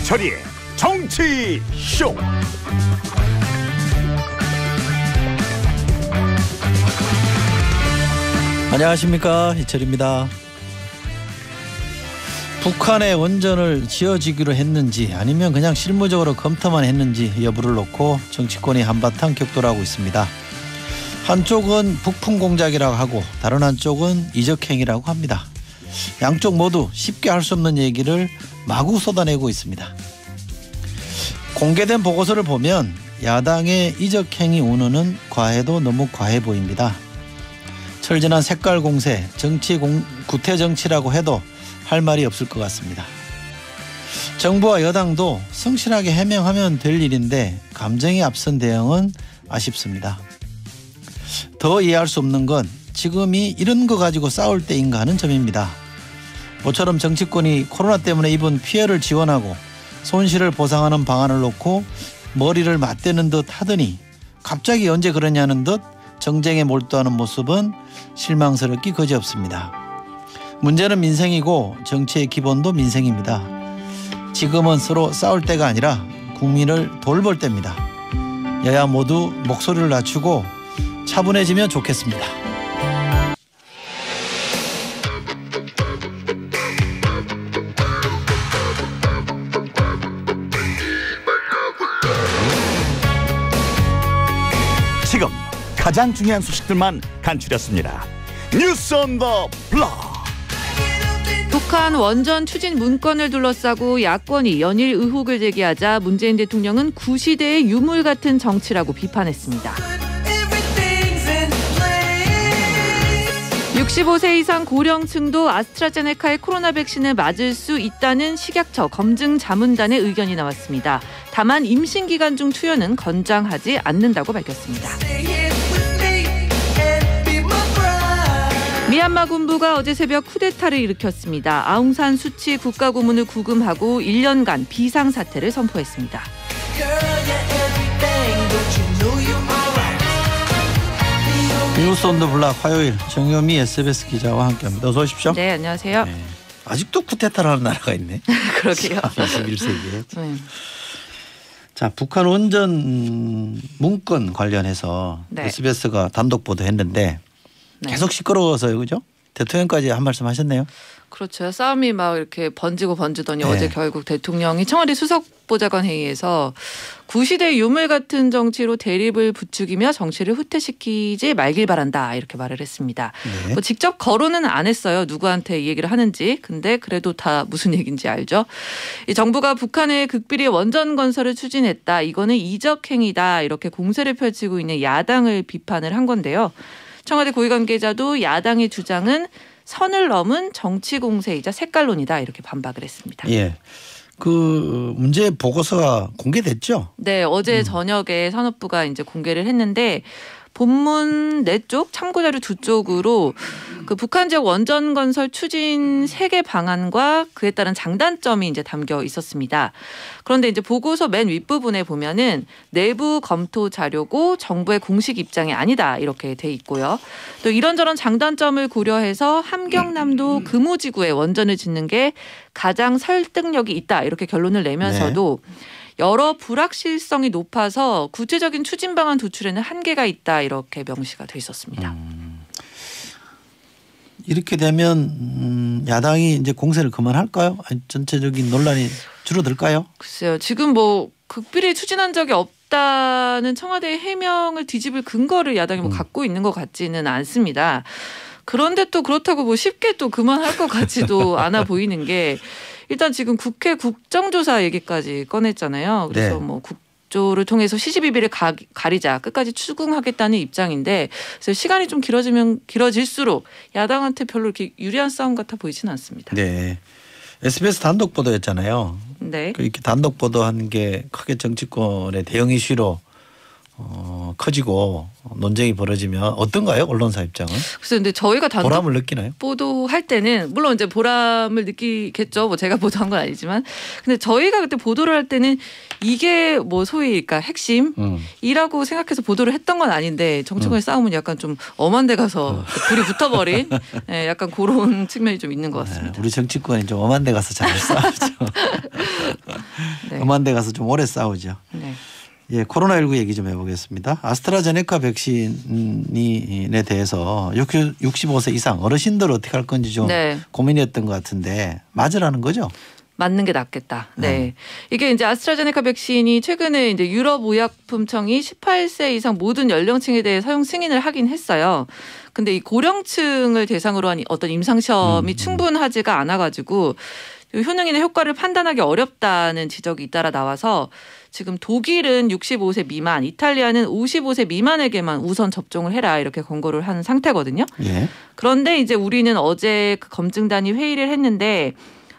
이철이의 정치쇼. 안녕하십니까, 이철입니다. 북한의 원전을 지어지기로 했는지 아니면 그냥 실무적으로 검토만 했는지 여부를 놓고 정치권이 한바탕 격돌하고 있습니다. 한쪽은 북풍 공작이라고 하고 다른 한쪽은 이적행위라고 합니다. 양쪽 모두 쉽게 할 수 없는 얘기를 마구 쏟아내고 있습니다. 공개된 보고서를 보면 야당의 이적행위 운운은 과해도 너무 과해 보입니다. 철저한 색깔 공세, 구태 정치라고 해도 할 말이 없을 것 같습니다. 정부와 여당도 성실하게 해명하면 될 일인데 감정이 앞선 대응은 아쉽습니다. 더 이해할 수 없는 건 지금이 이런 거 가지고 싸울 때인가 하는 점입니다. 모처럼 정치권이 코로나 때문에 입은 피해를 지원하고 손실을 보상하는 방안을 놓고 머리를 맞대는 듯 하더니 갑자기 언제 그러냐는 듯 정쟁에 몰두하는 모습은 실망스럽기 거지없습니다. 문제는 민생이고 정치의 기본도 민생입니다. 지금은 서로 싸울 때가 아니라 국민을 돌볼 때입니다. 여야 모두 목소리를 낮추고 차분해지면 좋겠습니다. 지금 가장 중요한 소식들만 간추렸습니다. 뉴스 온 더 블록. 북한 원전 추진 문건을 둘러싸고 야권이 연일 의혹을 제기하자 문재인 대통령은 구시대의 유물 같은 정치라고 비판했습니다. 65세 이상 고령층도 아스트라제네카의 코로나 백신을 맞을 수 있다는 식약처 검증 자문단의 의견이 나왔습니다. 다만 임신 기간 중 투여는 권장하지 않는다고 밝혔습니다. 미얀마 군부가 어제 새벽 쿠데타를 일으켰습니다. 아웅산 수치 국가고문을 구금하고 1년간 비상사태를 선포했습니다. 뉴스 온 더 블락 화요일 정효미 SBS 기자와 함께합니다. 어서 오십시오. 네, 안녕하세요. 네. 아직도 쿠데타를 하는 나라가 있네. 그러게요. 21세기에. 자, 북한 원전 문건 관련해서 네. SBS가 단독 보도했는데 계속 시끄러워서요, 그죠? 대통령까지 한 말씀 하셨네요. 그렇죠. 싸움이 막 이렇게 번지더니 네. 어제 결국 대통령이 청와대 수석보좌관 회의에서 구시대 유물 같은 정치로 대립을 부추기며 정치를 후퇴시키지 말길 바란다 이렇게 말을 했습니다. 네. 뭐 직접 거론은 안 했어요. 누구한테 이 얘기를 하는지. 근데 그래도 다 무슨 얘기인지 알죠. 이 정부가 북한의 극비리 원전 건설을 추진했다. 이거는 이적행위다. 이렇게 공세를 펼치고 있는 야당을 비판을 한 건데요. 청와대 고위 관계자도 야당의 주장은 선을 넘은 정치 공세이자 색깔론이다 이렇게 반박을 했습니다. 예, 그 문제 보고서가 공개됐죠? 네, 어제 저녁에 산업부가 이제 공개를 했는데 본문 4쪽, 참고자료 2쪽으로 그 북한 지역 원전 건설 추진 세계 방안과 그에 따른 장단점이 이제 담겨 있었습니다. 그런데 이제 보고서 맨 윗부분에 보면은 내부 검토 자료고 정부의 공식 입장이 아니다 이렇게 돼 있고요. 또 이런저런 장단점을 고려해서 함경남도 금호지구에 원전을 짓는 게 가장 설득력이 있다 이렇게 결론을 내면서도 여러 불확실성이 높아서 구체적인 추진 방안 도출에는 한계가 있다 이렇게 명시가 돼 있었습니다. 이렇게 되면 야당이 이제 공세를 그만할까요? 아니, 전체적인 논란이 줄어들까요? 글쎄요. 지금 뭐 극비리 추진한 적이 없다는 청와대의 해명을 뒤집을 근거를 야당이 뭐 갖고 있는 것 같지는 않습니다. 그런데 또 그렇다고 뭐 쉽게 또 그만할 것 같지도 않아 보이는 게 일단 지금 국회 국정조사 얘기까지 꺼냈잖아요. 그래서 네. 뭐 국조를 통해서 시시비비를 가리자 끝까지 추궁하겠다는 입장인데 그래서 시간이 좀 길어질수록 야당한테 별로 이렇게 유리한 싸움 같아 보이지는 않습니다. 네, SBS 단독 보도였잖아요. 네. 이렇게 단독 보도한 게 크게 정치권의 대형 이슈로 커지고 논쟁이 벌어지면 어떤가요? 언론사 입장은? 그래서 근데 저희가 단독 보람을 느끼나요? 보도할 때는 물론 이제 보람을 느끼겠죠. 뭐 제가 보도한 건 아니지만, 근데 저희가 그때 보도를 할 때는 이게 뭐 소위 그러니까 핵심이라고 생각해서 보도를 했던 건 아닌데 정치권의 싸움은 약간 좀 엄한 데 가서 불이 붙어버린 네, 약간 그런 측면이 좀 있는 것 같습니다. 네, 우리 정치권이 좀 엄한 데 가서 잘 싸우죠. 네. 엄한 데 가서 좀 오래 싸우죠. 네. 예, 코로나19 얘기 좀 해보겠습니다. 아스트라제네카 백신에 대해서 65세 이상 어르신들 어떻게 할 건지 좀 네. 고민이었던 것 같은데 맞으라는 거죠? 맞는 게 낫겠다. 네. 이게 이제 아스트라제네카 백신이 최근에 이제 유럽의약품청이 18세 이상 모든 연령층에 대해 사용 승인을 하긴 했어요. 근데 이 고령층을 대상으로 한 어떤 임상 시험이 충분하지가 않아가지고 효능이나 효과를 판단하기 어렵다는 지적이 잇따라 나와서 지금 독일은 65세 미만, 이탈리아는 55세 미만에게만 우선 접종을 해라 이렇게 권고를 한 상태거든요. 예. 그런데 이제 우리는 어제 그 검증단이 회의를 했는데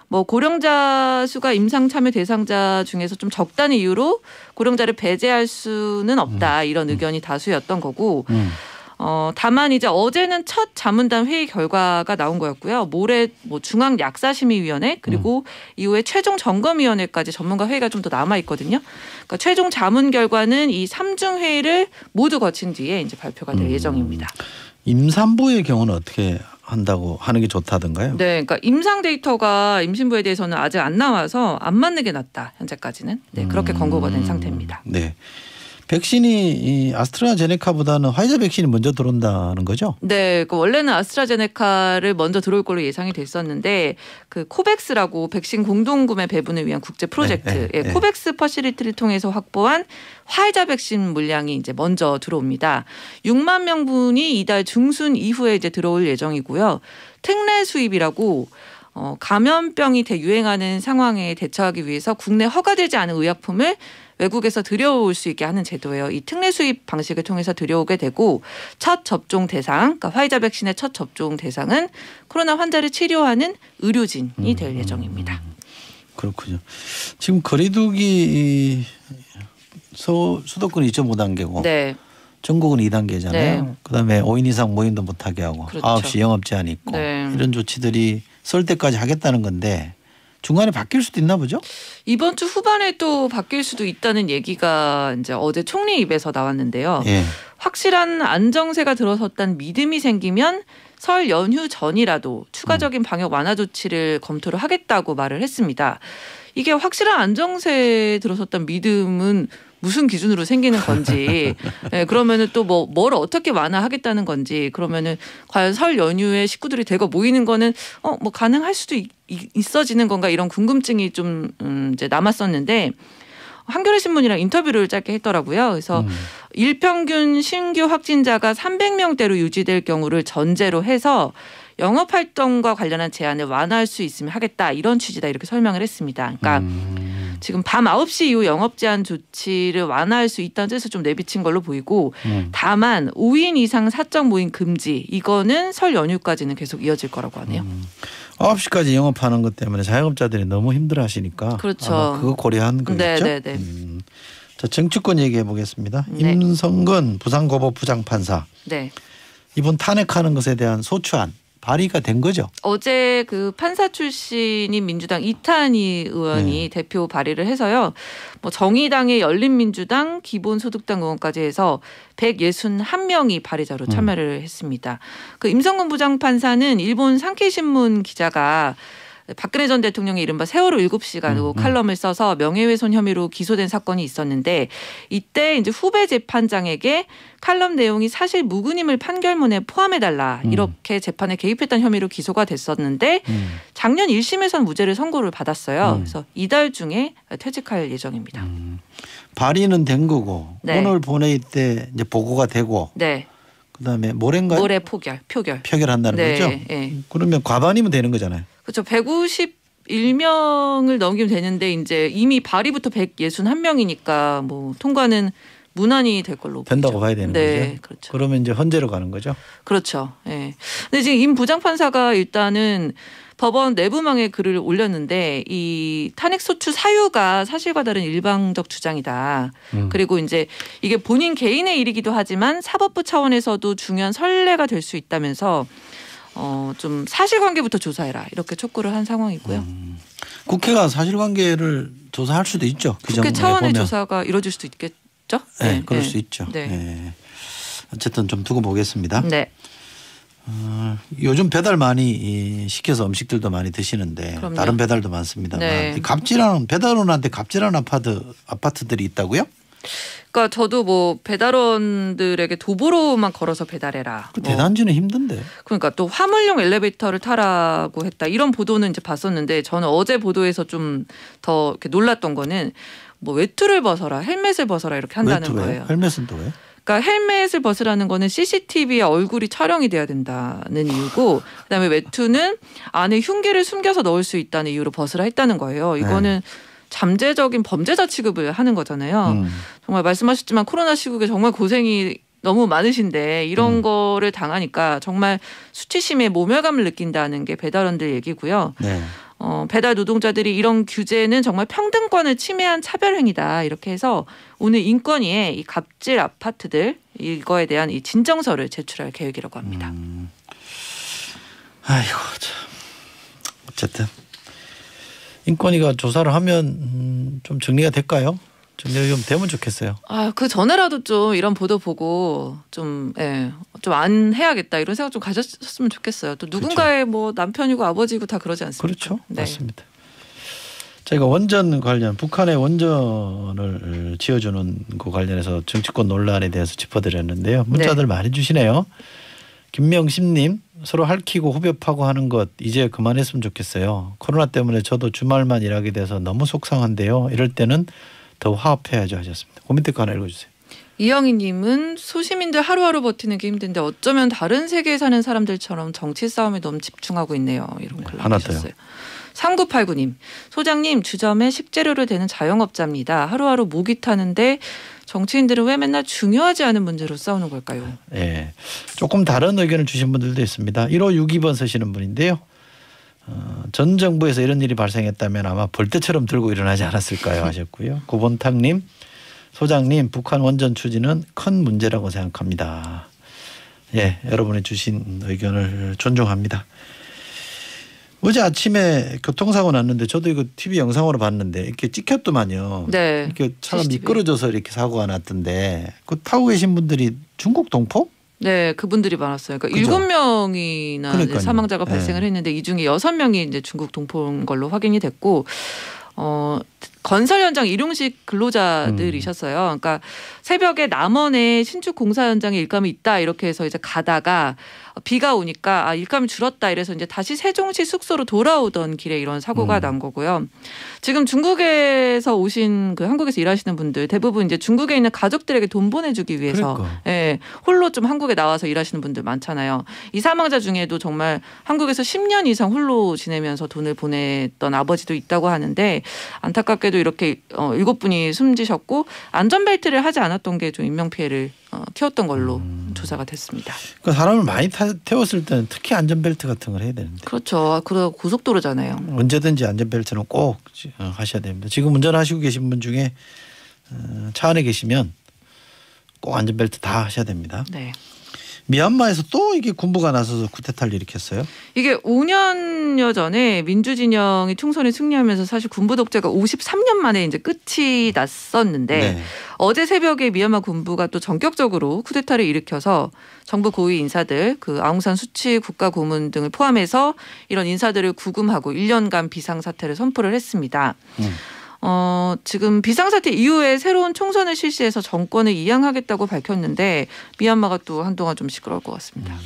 뭐 고령자 수가 임상 참여 대상자 중에서 좀 적다는 이유로 고령자를 배제할 수는 없다 이런 의견이 다수였던 거고 다만 이제 어제는 첫 자문단 회의 결과가 나온 거였고요. 모레 뭐 중앙약사심의위원회 그리고 이후에 최종 점검위원회까지 전문가 회의가 좀 더 남아 있거든요. 그러니까 최종 자문 결과는 이 3중 회의를 모두 거친 뒤에 이제 발표가 될 예정입니다. 임산부의 경우는 어떻게 한다고 하는 게 좋다던가요? 네, 그러니까 임상 데이터가 임신부에 대해서는 아직 안 나와서 안 맞는 게 낫다 현재까지는. 네, 그렇게 권고가 된 상태입니다. 네. 백신이 이 아스트라제네카보다는 화이자 백신이 먼저 들어온다는 거죠? 네, 그 원래는 아스트라제네카를 먼저 들어올 걸로 예상이 됐었는데 그 코백스라고 백신 공동구매 배분을 위한 국제 프로젝트, 코백스 퍼시리티를 통해서 확보한 화이자 백신 물량이 이제 먼저 들어옵니다. 6만 명분이 이달 중순 이후에 이제 들어올 예정이고요. 특례 수입이라고 감염병이 대유행하는 상황에 대처하기 위해서 국내 허가되지 않은 의약품을 외국에서 들여올 수 있게 하는 제도예요. 이 특례 수입 방식을 통해서 들여오게 되고 첫 접종 대상, 그러니까 화이자 백신의 첫 접종 대상은 코로나 환자를 치료하는 의료진이 될 예정입니다. 그렇군요. 지금 거리두기 수도권 2.5단계고 네. 전국은 2단계잖아요. 네. 그다음에 5인 이상 모임도 못하게 하고 그렇죠. 9시 영업 제한이 있고 네. 이런 조치들이 설 때까지 하겠다는 건데 중간에 바뀔 수도 있나 보죠? 이번 주 후반에 또 바뀔 수도 있다는 얘기가 이제 어제 총리 입에서 나왔는데요. 예. 확실한 안정세가 들어섰다는 믿음이 생기면 설 연휴 전이라도 추가적인 방역 완화 조치를 검토를 하겠다고 말을 했습니다. 이게 확실한 안정세에 들어섰다는 믿음은 무슨 기준으로 생기는 건지, 네, 그러면은 또 뭘 어떻게 완화하겠다는 건지, 그러면은 과연 설 연휴에 식구들이 대거 모이는 거는 뭐 가능할 수도 있어지는 건가 이런 궁금증이 좀 이제 남았었는데 한겨레 신문이랑 인터뷰를 짧게 했더라고요. 그래서 일평균 신규 확진자가 300명대로 유지될 경우를 전제로 해서 영업활동과 관련한 제한을 완화할 수 있으면 하겠다 이런 취지다 이렇게 설명을 했습니다. 그러니까 지금 밤 9시 이후 영업 제한 조치를 완화할 수 있다는 뜻을 좀 내비친 걸로 보이고 다만 5인 이상 사적 모임 금지 이거는 설 연휴까지는 계속 이어질 거라고 하네요. 9시까지 영업하는 것 때문에 자영업자들이 너무 힘들어하시니까 그렇죠. 아마 그거 고려한 거겠죠. 네네네. 자, 정치권 얘기해 보겠습니다. 네. 임성근 부산고법 부장판사 네. 이번 탄핵하는 것에 대한 소추안 발의가 된 거죠. 어제 그 판사 출신인 민주당 이탄희 의원이 대표 발의를 해서요. 뭐 정의당의 열린민주당, 기본소득당 의원까지 해서 161명이 발의자로 참여를 했습니다. 그 임성근 부장판사는 일본 산케이신문 기자가 박근혜 전 대통령의 이른바 세월호 7시간 칼럼을 써서 명예훼손 혐의로 기소된 사건이 있었는데 이때 이제 후배 재판장에게 칼럼 내용이 사실 무근임을 판결문에 포함해달라 이렇게 재판에 개입했다는 혐의로 기소가 됐었는데 작년 1심에서는 무죄를 선고를 받았어요. 그래서 이달 중에 퇴직할 예정입니다. 발의는 된 거고 네. 오늘 본회의 때 이제 보고가 되고 네. 그다음에 모레인가요? 모레 표결한다는 네. 거죠? 네. 그러면 과반이면 되는 거잖아요. 그렇죠. 151명을 넘기면 되는데 이제 이미 발의부터 161명이니까 뭐 통과는 무난히 될 걸로 된다고 보이죠. 봐야 되는 네, 거죠. 그렇죠. 그러면 이제 헌재로 가는 거죠. 그렇죠. 예. 네. 근데 지금 임 부장판사가 일단은 법원 내부망에 글을 올렸는데 이 탄핵소추 사유가 사실과 다른 일방적 주장이다. 그리고 이제 이게 본인 개인의 일이기도 하지만 사법부 차원에서도 중요한 선례가 될 수 있다면서 좀 사실관계부터 조사해라 이렇게 촉구를 한 상황이고요. 국회가 사실관계를 조사할 수도 있죠. 국회 차원의 조사가 이루어질 수도 있겠죠. 네, 그럴 수 있죠. 네. 네. 어쨌든 좀 두고 보겠습니다. 네. 요즘 배달 많이 시켜서 음식들도 많이 드시는데 그럼요. 다른 배달도 많습니다만 네. 갑질하는 배달원한테 갑질하는 아파트들이 있다고요? 그러니까 저도 뭐 배달원들에게 도보로만 걸어서 배달해라. 그 대단지는 힘든데. 그러니까 또 화물용 엘리베이터를 타라고 했다. 이런 보도는 이제 봤었는데 저는 어제 보도에서 좀 더 이렇게 놀랐던 거는 뭐 외투를 벗어라, 헬멧을 벗어라 이렇게 한다는 거예요. 헬멧은 또 왜? 그러니까 헬멧을 벗으라는 거는 CCTV에 얼굴이 촬영이 돼야 된다는 이유고 그다음에 외투는 안에 흉기를 숨겨서 넣을 수 있다는 이유로 벗으라 했다는 거예요. 이거는 잠재적인 범죄자 취급을 하는 거잖아요. 정말 말씀하셨지만 코로나 시국에 정말 고생이 너무 많으신데 이런 거를 당하니까 정말 수치심에 모멸감을 느낀다는 게 배달원들 얘기고요. 네. 배달 노동자들이 이런 규제는 정말 평등권을 침해한 차별 행위다 이렇게 해서 오늘 인권위에 이 갑질 아파트들 이거에 대한 이 진정서를 제출할 계획이라고 합니다. 아이고 참. 어쨌든 인권위가 조사를 하면 좀 정리가 될까요? 정리가 좀 되면 좋겠어요. 그 전에라도 좀 이런 보도 보고 좀 안 해야겠다 이런 생각 좀 가졌으면 좋겠어요. 또 누군가의 뭐 남편이고 아버지고 다 그러지 않습니까? 그렇죠. 네. 맞습니다. 저희가 원전 관련 북한의 원전을 지어주는 거 관련해서 정치권 논란에 대해서 짚어드렸는데요. 문자들 많이 주시네요. 김명심님 서로 핥히고 후벼파고 하는 것 이제 그만했으면 좋겠어요. 코로나 때문에 저도 주말만 일하게 돼서 너무 속상한데요. 이럴 때는 더 화합해야죠 하셨습니다. 고민 댓글 하나 읽어주세요. 이영희님은 소시민들 하루하루 버티는 게 힘든데 어쩌면 다른 세계에 사는 사람들처럼 정치 싸움에 너무 집중하고 있네요. 이런 글 남기셨어요. 3989님 소장님 주점에 식재료를 대는 자영업자입니다. 하루하루 목이 타는데 정치인들은 왜 맨날 중요하지 않은 문제로 싸우는 걸까요? 네, 조금 다른 의견을 주신 분들도 있습니다. 1562번 쓰시는 분인데요. 전 정부에서 이런 일이 발생했다면 아마 벌떼처럼 들고 일어나지 않았을까요 하셨고요. 고본탁님 소장님 북한 원전 추진은 큰 문제라고 생각합니다. 예, 여러분이 주신 의견을 존중합니다. 어제 아침에 교통사고 났는데 저도 이거 TV 영상으로 봤는데 이렇게 찍혔더만요. 네. 이렇게 차가 미끄러져서 이렇게 사고가 났던데 그 타고 계신 분들이 중국 동포? 네, 그분들이 많았어요. 그러니까 7명이나 사망자가 발생을 했는데 이 중에 6명이 이제 중국 동포인 걸로 확인이 됐고 건설 현장 일용직 근로자들이셨어요. 그러니까 새벽에 남원에 신축 공사 현장에 일감이 있다 이렇게 해서 이제 가다가 비가 오니까 일감이 줄었다 이래서 이제 다시 세종시 숙소로 돌아오던 길에 이런 사고가 난 거고요. 지금 중국에서 오신 그 한국에서 일하시는 분들 대부분 이제 중국에 있는 가족들에게 돈 보내주기 위해서 홀로 좀 한국에 나와서 일하시는 분들 많잖아요. 이 사망자 중에도 정말 한국에서 10년 이상 홀로 지내면서 돈을 보냈던 아버지도 있다고 하는데 안타깝게도 이렇게 7분이 숨지셨고 안전벨트를 하지 않았던 게 좀 인명피해를 키웠던 걸로 조사가 됐습니다. 그러니까 사람을 많이 태웠을 때는 특히 안전벨트 같은 걸 해야 되는데. 그렇죠. 그리고 고속도로잖아요. 언제든지 안전벨트는 꼭 하셔야 됩니다. 지금 운전하시고 계신 분 중에 차 안에 계시면 꼭 안전벨트 다 하셔야 됩니다. 네. 미얀마에서 또 이게 군부가 나서서 쿠데타를 일으켰어요? 이게 5년여 전에 민주진영이 총선에 승리하면서 사실 군부 독재가 53년 만에 이제 끝이 났었는데 어제 새벽에 미얀마 군부가 또 전격적으로 쿠데타를 일으켜서 정부 고위 인사들 그 아웅산 수치 국가고문 등을 포함해서 이런 인사들을 구금하고 1년간 비상사태를 선포를 했습니다. 지금 비상사태 이후에 새로운 총선을 실시해서 정권을 이양하겠다고 밝혔는데 미얀마가 또 한동안 좀 시끄러울 것 같습니다.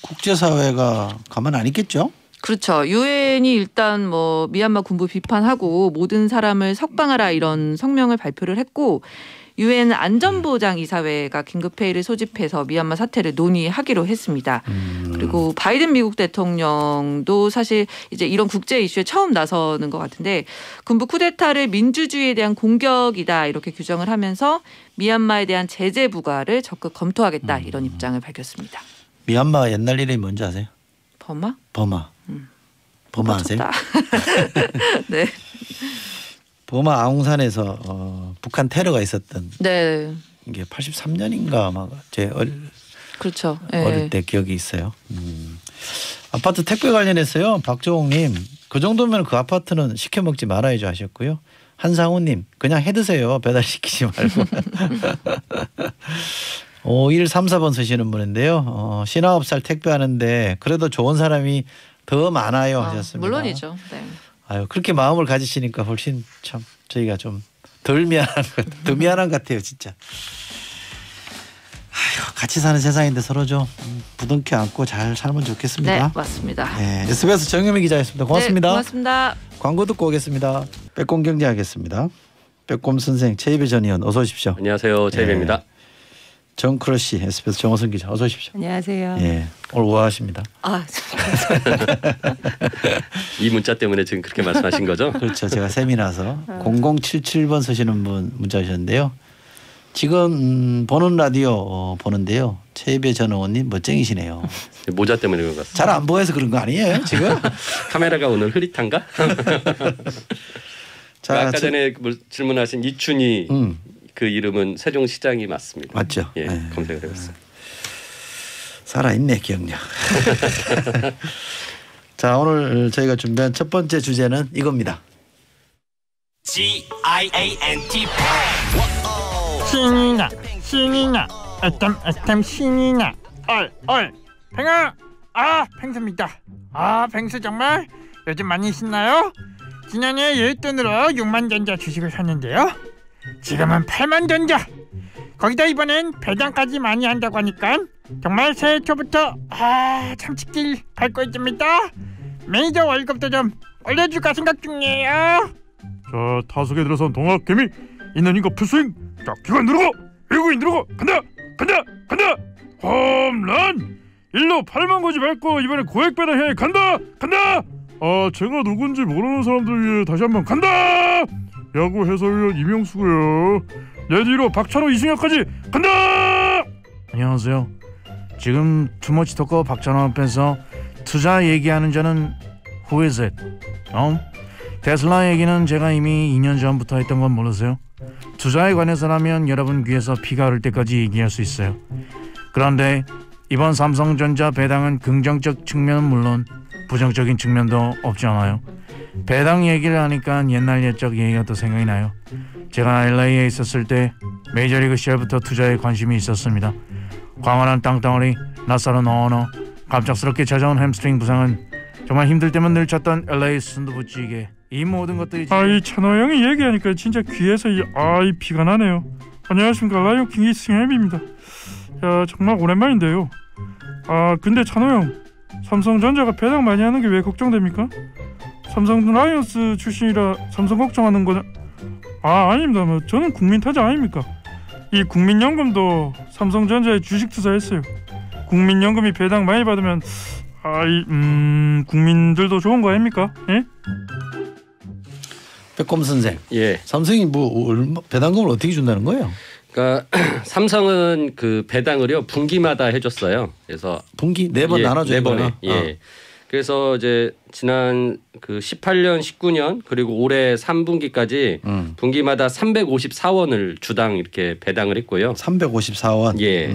국제사회가 가만 안 있겠죠? 그렇죠. 유엔이 일단 뭐 미얀마 군부 비판하고 모든 사람을 석방하라 이런 성명을 발표를 했고 유엔 안전보장이사회가 긴급회의를 소집해서 미얀마 사태를 논의하기로 했습니다. 그리고 바이든 미국 대통령도 사실 이제 이런 국제 이슈에 처음 나서는 것 같은데 군부 쿠데타를 민주주의에 대한 공격이다 이렇게 규정을 하면서 미얀마에 대한 제재 부과를 적극 검토하겠다 이런 입장을 밝혔습니다. 미얀마 옛날 이름이 뭔지 아세요? 버마? 버마. 버마 아세요? 네. 버마 아웅산에서 북한 테러가 있었던 네. 이게 83년인가 아마 제 그렇죠. 네. 어릴 때 기억이 있어요. 아파트 택배 관련해서요. 박정옥님 그 정도면 그 아파트는 시켜 먹지 말아야죠 하셨고요. 한상우님 그냥 해 드세요. 배달시키지 말고. 5134번 쓰시는 분인데요. 신아홉살 택배하는데 그래도 좋은 사람이 더 많아요 하셨습니다. 물론이죠. 네. 아유 그렇게 마음을 가지시니까 훨씬 참 저희가 좀 덜 미안한 것 같아요 진짜. 아유 같이 사는 세상인데 서로 좀 부둥켜 안고 잘 살면 좋겠습니다. 네 맞습니다. 네, SBS 정유미 기자였습니다. 고맙습니다. 네, 고맙습니다. 광고 듣고 오겠습니다. 빼꼼 경제하겠습니다. 빼꼼 선생 최이배 전 의원 어서 오십시오. 안녕하세요. 최이배입니다. 네. 정크러쉬 SBS 정호선 기자 어서 오십시오. 안녕하세요. 예, 오늘 우아하십니다. 이 문자 때문에 지금 그렇게 말씀하신 거죠? 그렇죠. 제가 세미나서 0077번 쓰시는 분 문자 주셨는데요. 지금 보는 라디오 보는데요. 최이배 전 의원님 멋쟁이시네요. 모자 때문에 그런 것 같습니다. 잘 안 보여서 그런 거 아니에요 지금? 카메라가 오늘 흐릿한가? 자, 아까 전에 질문하신 이춘희 그 이름은 세종시장이 맞습니다. 맞죠. 예, 네. 검색을 해봤어요. 살아있네 기억력. 자 오늘 저희가 준비한 첫 번째 주제는 이겁니다. GIANT 신이나 어떤 신이나 팽아 팽수입니다. 팽수 정말 요즘 많이 신나요? 지난해 여윳돈으로 6만 전자 주식을 샀는데요. 지금은 8만 전자. 거기다 이번엔 배당까지 많이 한다고 하니까 정말 새해 초부터 참치길 밟고 있습니다. 매니저 월급도 좀 올려줄까 생각 중이에요. 자 타석에 들어선 동학개미 있는 인거 풀스윙. 자 기관 누르고 외국인 누르고 간다 홈런 1루 8만 거지 밟고 이번에 고액 배당해 간다. 제가 누군지 모르는 사람들 위해 다시 한번 간다. 야구 해설위원 이명수고요. 내 뒤로 박찬호 이승엽까지 간다. 안녕하세요. 지금 투머치 토커 박찬호 앞에서 투자 얘기하는 자는 who is it? 테슬라 얘기는 제가 이미 2년 전부터 했던 건 모르세요? 투자에 관해서라면 여러분 귀에서 피가 흐를 때까지 얘기할 수 있어요. 그런데 이번 삼성전자 배당은 긍정적 측면은 물론 부정적인 측면도 없지 않아요. 배당 얘기를 하니까 옛날 옛적 얘기가 또 생각이 나요. 제가 LA에 있었을 때 메이저리그 시절부터 투자에 관심이 있었습니다. 광활한 땅덩어리, 낯설은 언어, 갑작스럽게 찾아온 햄스트링 부상은 정말 힘들 때만 늘 찾던 LA 순두부찌개, 이 모든 것들이 이 찬호 형이 얘기하니까 진짜 귀에서 이 피가 나네요. 안녕하십니까 라이온 킹 이승엽입니다. 야 정말 오랜만인데요. 근데 찬호 형 삼성전자가 배당 많이 하는 게 왜 걱정됩니까? 삼성 라이온스 출신이라 삼성 걱정하는 거냐? 아닙니다. 저는 국민타자 아닙니까? 이 국민연금도 삼성전자에 주식 투자했어요. 국민연금이 배당 많이 받으면 국민들도 좋은 거 아닙니까? 예? 백곰 선생. 예. 삼성이 배당금을 어떻게 준다는 거예요? 그러니까 삼성은 그 배당을요 분기마다 해줬어요. 그래서 분기 4번 나눠주는 거예요. 예. 그래서 이제 지난 그 18년, 19년 그리고 올해 3분기까지 분기마다 354원을 주당 이렇게 배당을 했고요. 354원. 예.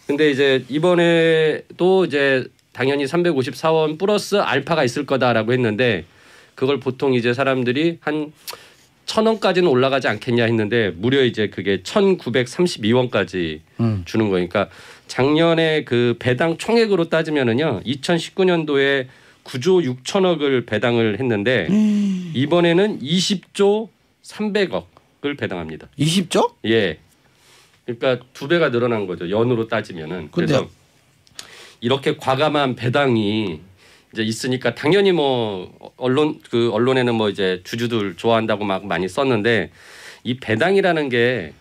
근데 이제 이번에도 이제 당연히 354원 플러스 알파가 있을 거다라고 했는데 그걸 보통 이제 사람들이 한 1,000원까지는 올라가지 않겠냐 했는데 무려 이제 그게 1,932원까지 주는 거니까 작년에 그 배당 총액으로 따지면은요 2019년도에 9조 6천억을 배당을 했는데 이번에는 20조 300억을 배당합니다. 20조? 예. 그러니까 2배가 늘어난 거죠. 연으로 따지면은. 그래서 이렇게 과감한 배당이 이제 있으니까 당연히 뭐 언론에는 뭐 이제 주주들 좋아한다고 막 많이 썼는데 이 배당이라는 게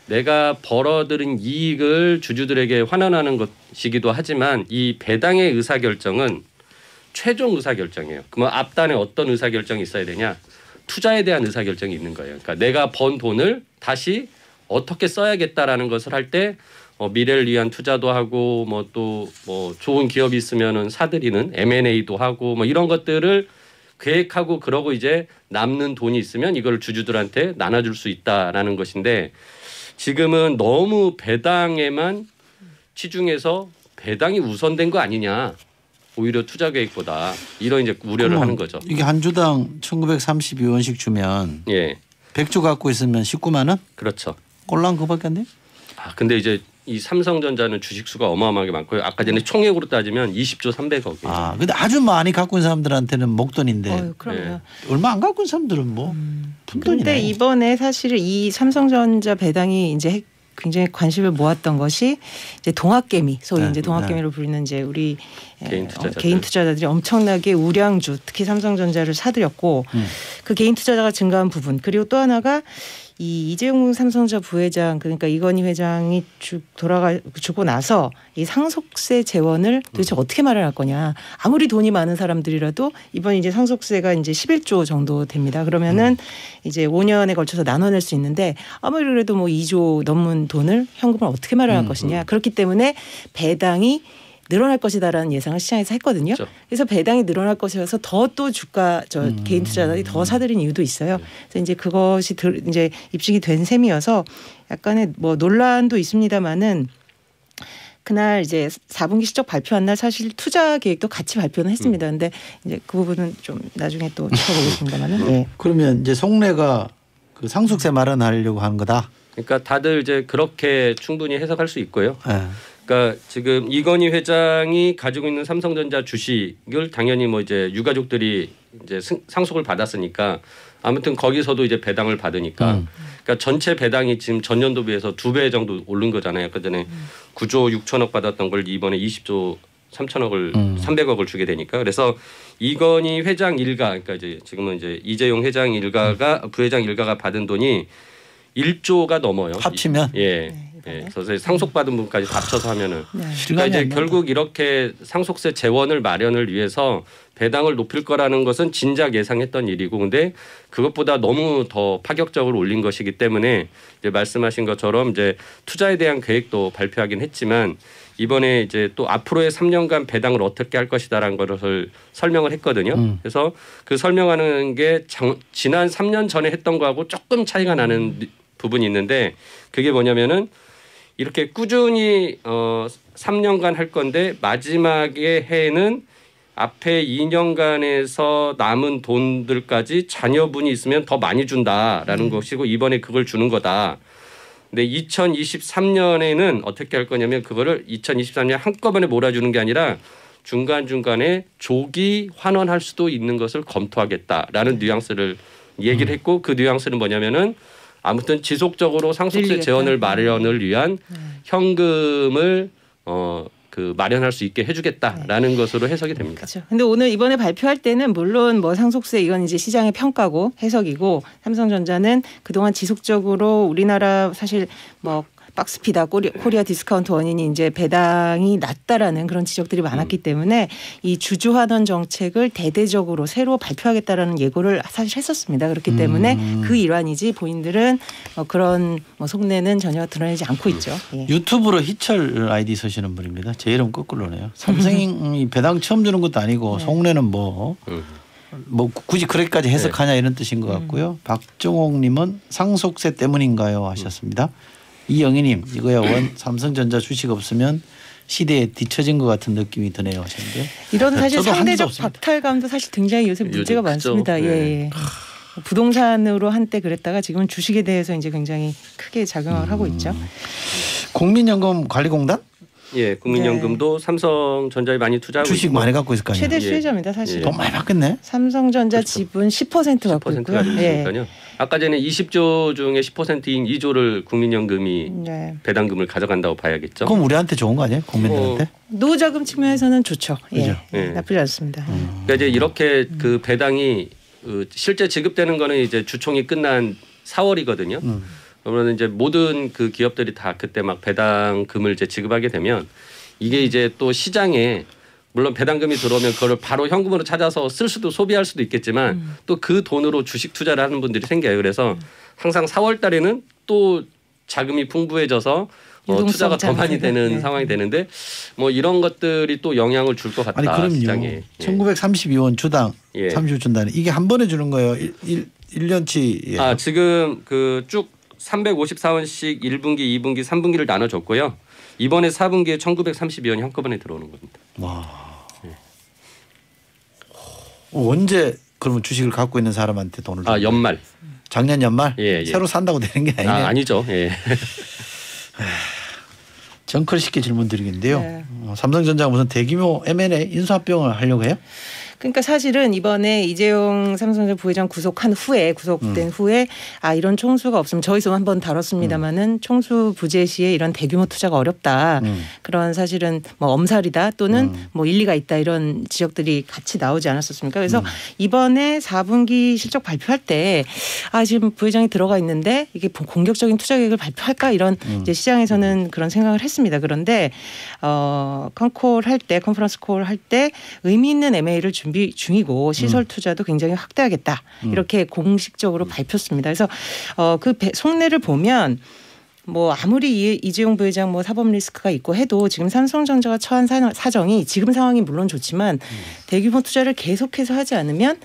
내가 벌어들인 이익을 주주들에게 환원하는 것이기도 하지만 이 배당의 의사결정은 최종 의사결정이에요. 그러면 앞단에 어떤 의사결정이 있어야 되냐? 투자에 대한 의사결정이 있는 거예요. 그러니까 내가 번 돈을 다시 어떻게 써야겠다라는 것을 할 때 미래를 위한 투자도 하고 뭐 또 뭐 좋은 기업이 있으면은 사들이는 M&A도 하고 뭐 이런 것들을 계획하고 그러고 이제 남는 돈이 있으면 이걸 주주들한테 나눠줄 수 있다라는 것인데 지금은 너무 배당에만 치중해서 배당이 우선된 거 아니냐. 오히려 투자 계획보다 이런 이제 우려를 하는 거죠. 이게 한 주당 1932원씩 주면 예. 100주 갖고 있으면 19만 원? 그렇죠. 꼴랑 그밖에 안 돼요? 근데 이제 이 삼성전자는 주식수가 어마어마하게 많고요. 아까 전에 총액으로 따지면 20조 300억이에요. 근데 아주 많이 갖고 있는 사람들한테는 목돈인데 그럼요. 네. 얼마 안 갖고 있는 사람들은 뭐 푼돈이네. 근데 이번에 사실 이 삼성전자 배당이 이제 굉장히 관심을 모았던 것이 이제 동학개미, 소위 네, 이제 동학개미로 불리는 이제 우리 개인 투자자들이 엄청나게 우량주, 특히 삼성전자를 사들였고 그 개인 투자자가 증가한 부분, 그리고 또 하나가 이 이재용 삼성전자 부회장, 그러니까 이건희 회장이 죽고 나서 이 상속세 재원을 도대체 어떻게 마련할 거냐. 아무리 돈이 많은 사람들이라도 이번 이제 상속세가 이제 11조 정도 됩니다. 그러면은 이제 5년에 걸쳐서 나눠낼 수 있는데 아무리 그래도 뭐 2조 넘는 돈을 현금을 어떻게 마련할 것이냐. 그렇기 때문에 배당이 늘어날 것이다라는 예상을 시장에서 했거든요. 그렇죠. 그래서 배당이 늘어날 것이라서 더 또 주가 개인 투자자들이 더 사들인 이유도 있어요. 그래서 이제 그것이 이제 입증이 된 셈이어서 약간의 뭐 논란도 있습니다만은 그날 이제 4분기 실적 발표한 날 사실 투자 계획도 같이 발표는 했습니다. 그런데 이제 그 부분은 좀 나중에 또 짚어보겠습니다만은. 네. 그러면 이제 송래가 그 상속세 마련하려고 하는 거다. 그러니까 다들 이제 그렇게 충분히 해석할 수 있고요. 네. 그러니까 지금 이건희 회장이 가지고 있는 삼성전자 주식을 당연히 뭐 이제 유가족들이 이제 상속을 받았으니까 아무튼 거기서도 이제 배당을 받으니까 그러니까 전체 배당이 지금 전년도 비해서 2배 정도 오른 거잖아요. 아까 전에 9조 6천억 받았던 걸 이번에 20조 3천억을 300억을 주게 되니까 그래서 이건희 회장 일가 그러니까 이제 지금은 이제 이재용 회장 일가가 부회장 일가가 받은 돈이 1조가 넘어요. 합치면 예. 그래서 상속받은 분까지 합쳐서 하면은 그러니까 이제 결국 이렇게 상속세 재원을 마련을 위해서 배당을 높일 거라는 것은 진작 예상했던 일이고 근데 그것보다 너무 더 파격적으로 올린 것이기 때문에 이제 말씀하신 것처럼 이제 투자에 대한 계획도 발표하긴 했지만 이번에 이제 또 앞으로의 3년간 배당을 어떻게 할 것이다라는 것을 설명을 했거든요. 그래서 그 설명하는 게 지난 3년 전에 했던 거하고 조금 차이가 나는 부분이 있는데 그게 뭐냐면은 이렇게 꾸준히 3년간 할 건데 마지막에 해에는 앞에 2년간에서 남은 돈들까지 자녀분이 있으면 더 많이 준다라는 것이고 이번에 그걸 주는 거다. 근데 2023년에는 어떻게 할 거냐면 그거를 2023년 한꺼번에 몰아주는 게 아니라 중간중간에 조기 환원할 수도 있는 것을 검토하겠다라는 뉘앙스를 얘기를 했고 그 뉘앙스는 뭐냐면은 아무튼 지속적으로 상속세 재원을 마련을 위한 현금을 그 마련할 수 있게 해주겠다라는 것으로 해석이 됩니다. 그렇죠. 근데 오늘 이번에 발표할 때는 물론 뭐 상속세 이건 이제 시장의 평가고 해석이고 삼성전자는 그동안 지속적으로 우리나라 사실 뭐 박스피다 코리아 디스카운트 원인이 이제 배당이 낮다라는 그런 지적들이 많았기 때문에 이 주주 환원 정책을 대대적으로 새로 발표하겠다라는 예고를 사실 했었습니다. 그렇기 때문에 그 일환이지 본인들은 그런 속내는 전혀 드러내지 않고 있죠. 예. 유튜브로 희철 아이디 쓰시는 분입니다. 제 이름 거꾸로네요. 삼성이 배당 처음 주는 것도 아니고 속내는 뭐 굳이 그렇게까지 해석하냐 이런 뜻인 것 같고요. 박정옥님은 상속세 때문인가요 하셨습니다. 이영희님 이거야 삼성전자 주식 없으면 시대에 뒤처진 것 같은 느낌이 드네요 하셨는데 이런 사실 상대적 박탈감도 사실 굉장히 요새 문제가 많습니다. 네. 예. 부동산으로 한때 그랬다가 지금은 주식에 대해서 이제 굉장히 크게 작용을 하고 있죠. 국민연금관리공단? 예, 국민연금도 삼성전자에 많이 투자하고 주식 있고. 많이 갖고 있을 거 아니에요. 최대 수혜자입니다 사실. 돈 많이 받겠네. 삼성전자 그렇죠. 지분 10% 갖고 10% 있고요. 가지고 있으니까요. 아까 전에 20조 중에 10%인 2조를 국민연금이 배당금을 가져간다고 봐야겠죠. 그럼 우리한테 좋은 거 아니에요? 국민들한테? 노자금 측면에서는 좋죠. 예. 예. 나쁘지 않습니다. 그러니까 이제 이렇게 그 배당이 실제 지급되는 거는 이제 주총이 끝난 4월이거든요. 그러면 이제 모든 그 기업들이 다 그때 막 배당금을 이제 지급하게 되면 이게 이제 또 시장에 물론 배당금이 들어오면 그걸 바로 현금으로 찾아서 쓸 수도 소비할 수도 있겠지만 또 그 돈으로 주식 투자를 하는 분들이 생겨요. 그래서 항상 4월 달에는 또 자금이 풍부해져서 투자가 더 많이 장세가. 되는 네. 상황이 되는데 뭐 이런 것들이 또 영향을 줄 것 같다. 아니 그럼요. 시장에. 1932원 주당 예. 30원 준다는 이게 한 번에 주는 거예요. 1년치. 아 지금 그 쭉 354원씩 1분기, 2분기, 3분기를 나눠줬고요. 이번에 4분기에 1932원이 한꺼번에 들어오는 겁니다. 와. 언제 그러면 주식을 갖고 있는 사람한테 돈을 아 연말. 작년 연말 예, 예. 새로 산다고 되는 게 아니네요. 아니죠. 예. 정클 쉽게 질문 드리겠는데요. 네. 삼성전자가 무슨 대규모 M&A 인수합병을 하려고 해요? 그러니까 사실은 이번에 이재용 삼성전자 부회장 구속된 후에 이런 총수가 없으면 저희서 한번 다뤘습니다마는 총수 부재 시에 이런 대규모 투자가 어렵다. 그런 사실은 뭐 엄살이다 또는 뭐 일리가 있다 이런 지적들이 같이 나오지 않았었습니까? 그래서 이번에 4분기 실적 발표할 때 지금 부회장이 들어가 있는데 이게 공격적인 투자 계획을 발표할까 이런 이제 시장에서는 그런 생각을 했습니다. 그런데 컨퍼런스 콜 할 때 의미 있는 M&A를 준비 중이고 시설 투자도 굉장히 확대하겠다 이렇게 공식적으로 밝혔습니다. 그래서 그 속내를 보면 뭐 아무리 이재용 부회장 뭐 사법 리스크가 있고 해도 지금 삼성전자가 처한 사정이 지금 상황이 물론 좋지만 대규모 투자를 계속해서 하지 않으면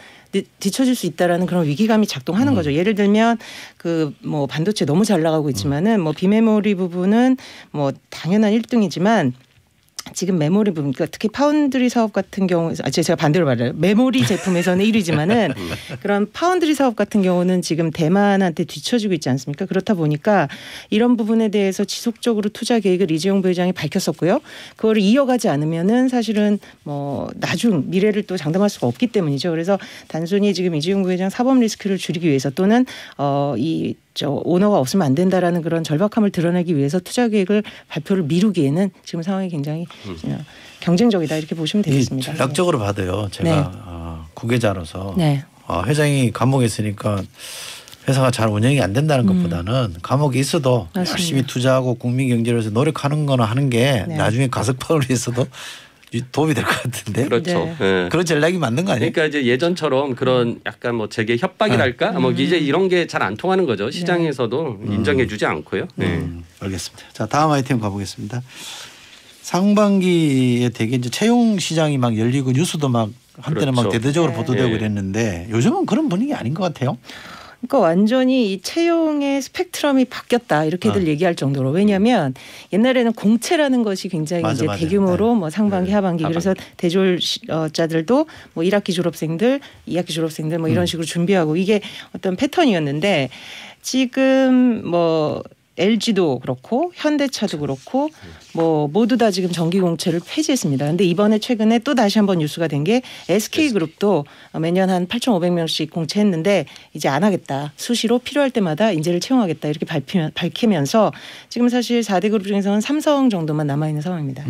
뒤처질 수 있다라는 그런 위기감이 작동하는 거죠. 예를 들면 그 뭐 반도체 너무 잘 나가고 있지만은 뭐 비메모리 부분은 뭐 당연한 1등이지만 지금 메모리 부분, 그러니까 특히 파운드리 사업 같은 경우, 제가 반대로 말해요. 메모리 제품에서는 1위지만은 그런 파운드리 사업 같은 경우는 지금 대만한테 뒤처지고 있지 않습니까? 그렇다 보니까 이런 부분에 대해서 지속적으로 투자 계획을 이재용 부회장이 밝혔었고요. 그거를 이어가지 않으면은 사실은 뭐 나중 미래를 또 장담할 수가 없기 때문이죠. 그래서 단순히 지금 이재용 부회장 사법 리스크를 줄이기 위해서 또는 오너가 없으면 안 된다라는 그런 절박함을 드러내기 위해서 투자 계획을 발표를 미루기에는 지금 상황이 굉장히 경쟁적이다 이렇게 보시면 되겠습니다. 전략적으로 봐도요. 제가 구계자로서 회장이 감옥에 있으니까 회사가 잘 운영이 안 된다는 것보다는 감옥에 있어도 맞습니다. 열심히 투자하고 국민 경제를 위해서 노력하는 거나 하는 게 나중에 가석방을 위해서도 도움이 될 것 같은데. 그렇죠. 네. 그런 전략이 맞는 거 아니에요? 그러니까 이제 예전처럼 그런 약간 뭐 재계 협박이랄까, 뭐 이제 이런 게 잘 안 통하는 거죠. 시장에서도 인정해주지 않고요. 알겠습니다. 자 다음 아이템 가보겠습니다. 상반기에 되게 이제 채용 시장이 막 열리고 뉴스도 막 한때는 그렇죠. 막 대대적으로 보도되고 예. 이랬는데 요즘은 그런 분위기 아닌 것 같아요. 그러니까 완전히 이 채용의 스펙트럼이 바뀌었다 이렇게들 얘기할 정도로 왜냐하면 옛날에는 공채라는 것이 굉장히 맞아. 대규모로 뭐 상반기 하반기 하반기. 그래서 대졸자들도 뭐 1학기 졸업생들 2학기 졸업생들 뭐 이런 식으로 준비하고 이게 어떤 패턴이었는데 지금 뭐 LG도 그렇고 현대차도 그렇고 뭐 모두 다 지금 정기 공채를 폐지했습니다. 그런데 이번에 최근에 또 다시 한번 뉴스가 된 게 SK그룹도 매년 한 8,500명씩 공채했는데 이제 안 하겠다. 수시로 필요할 때마다 인재를 채용하겠다. 이렇게 밝히면서 지금 사실 4대 그룹 중에서는 삼성 정도만 남아있는 상황입니다.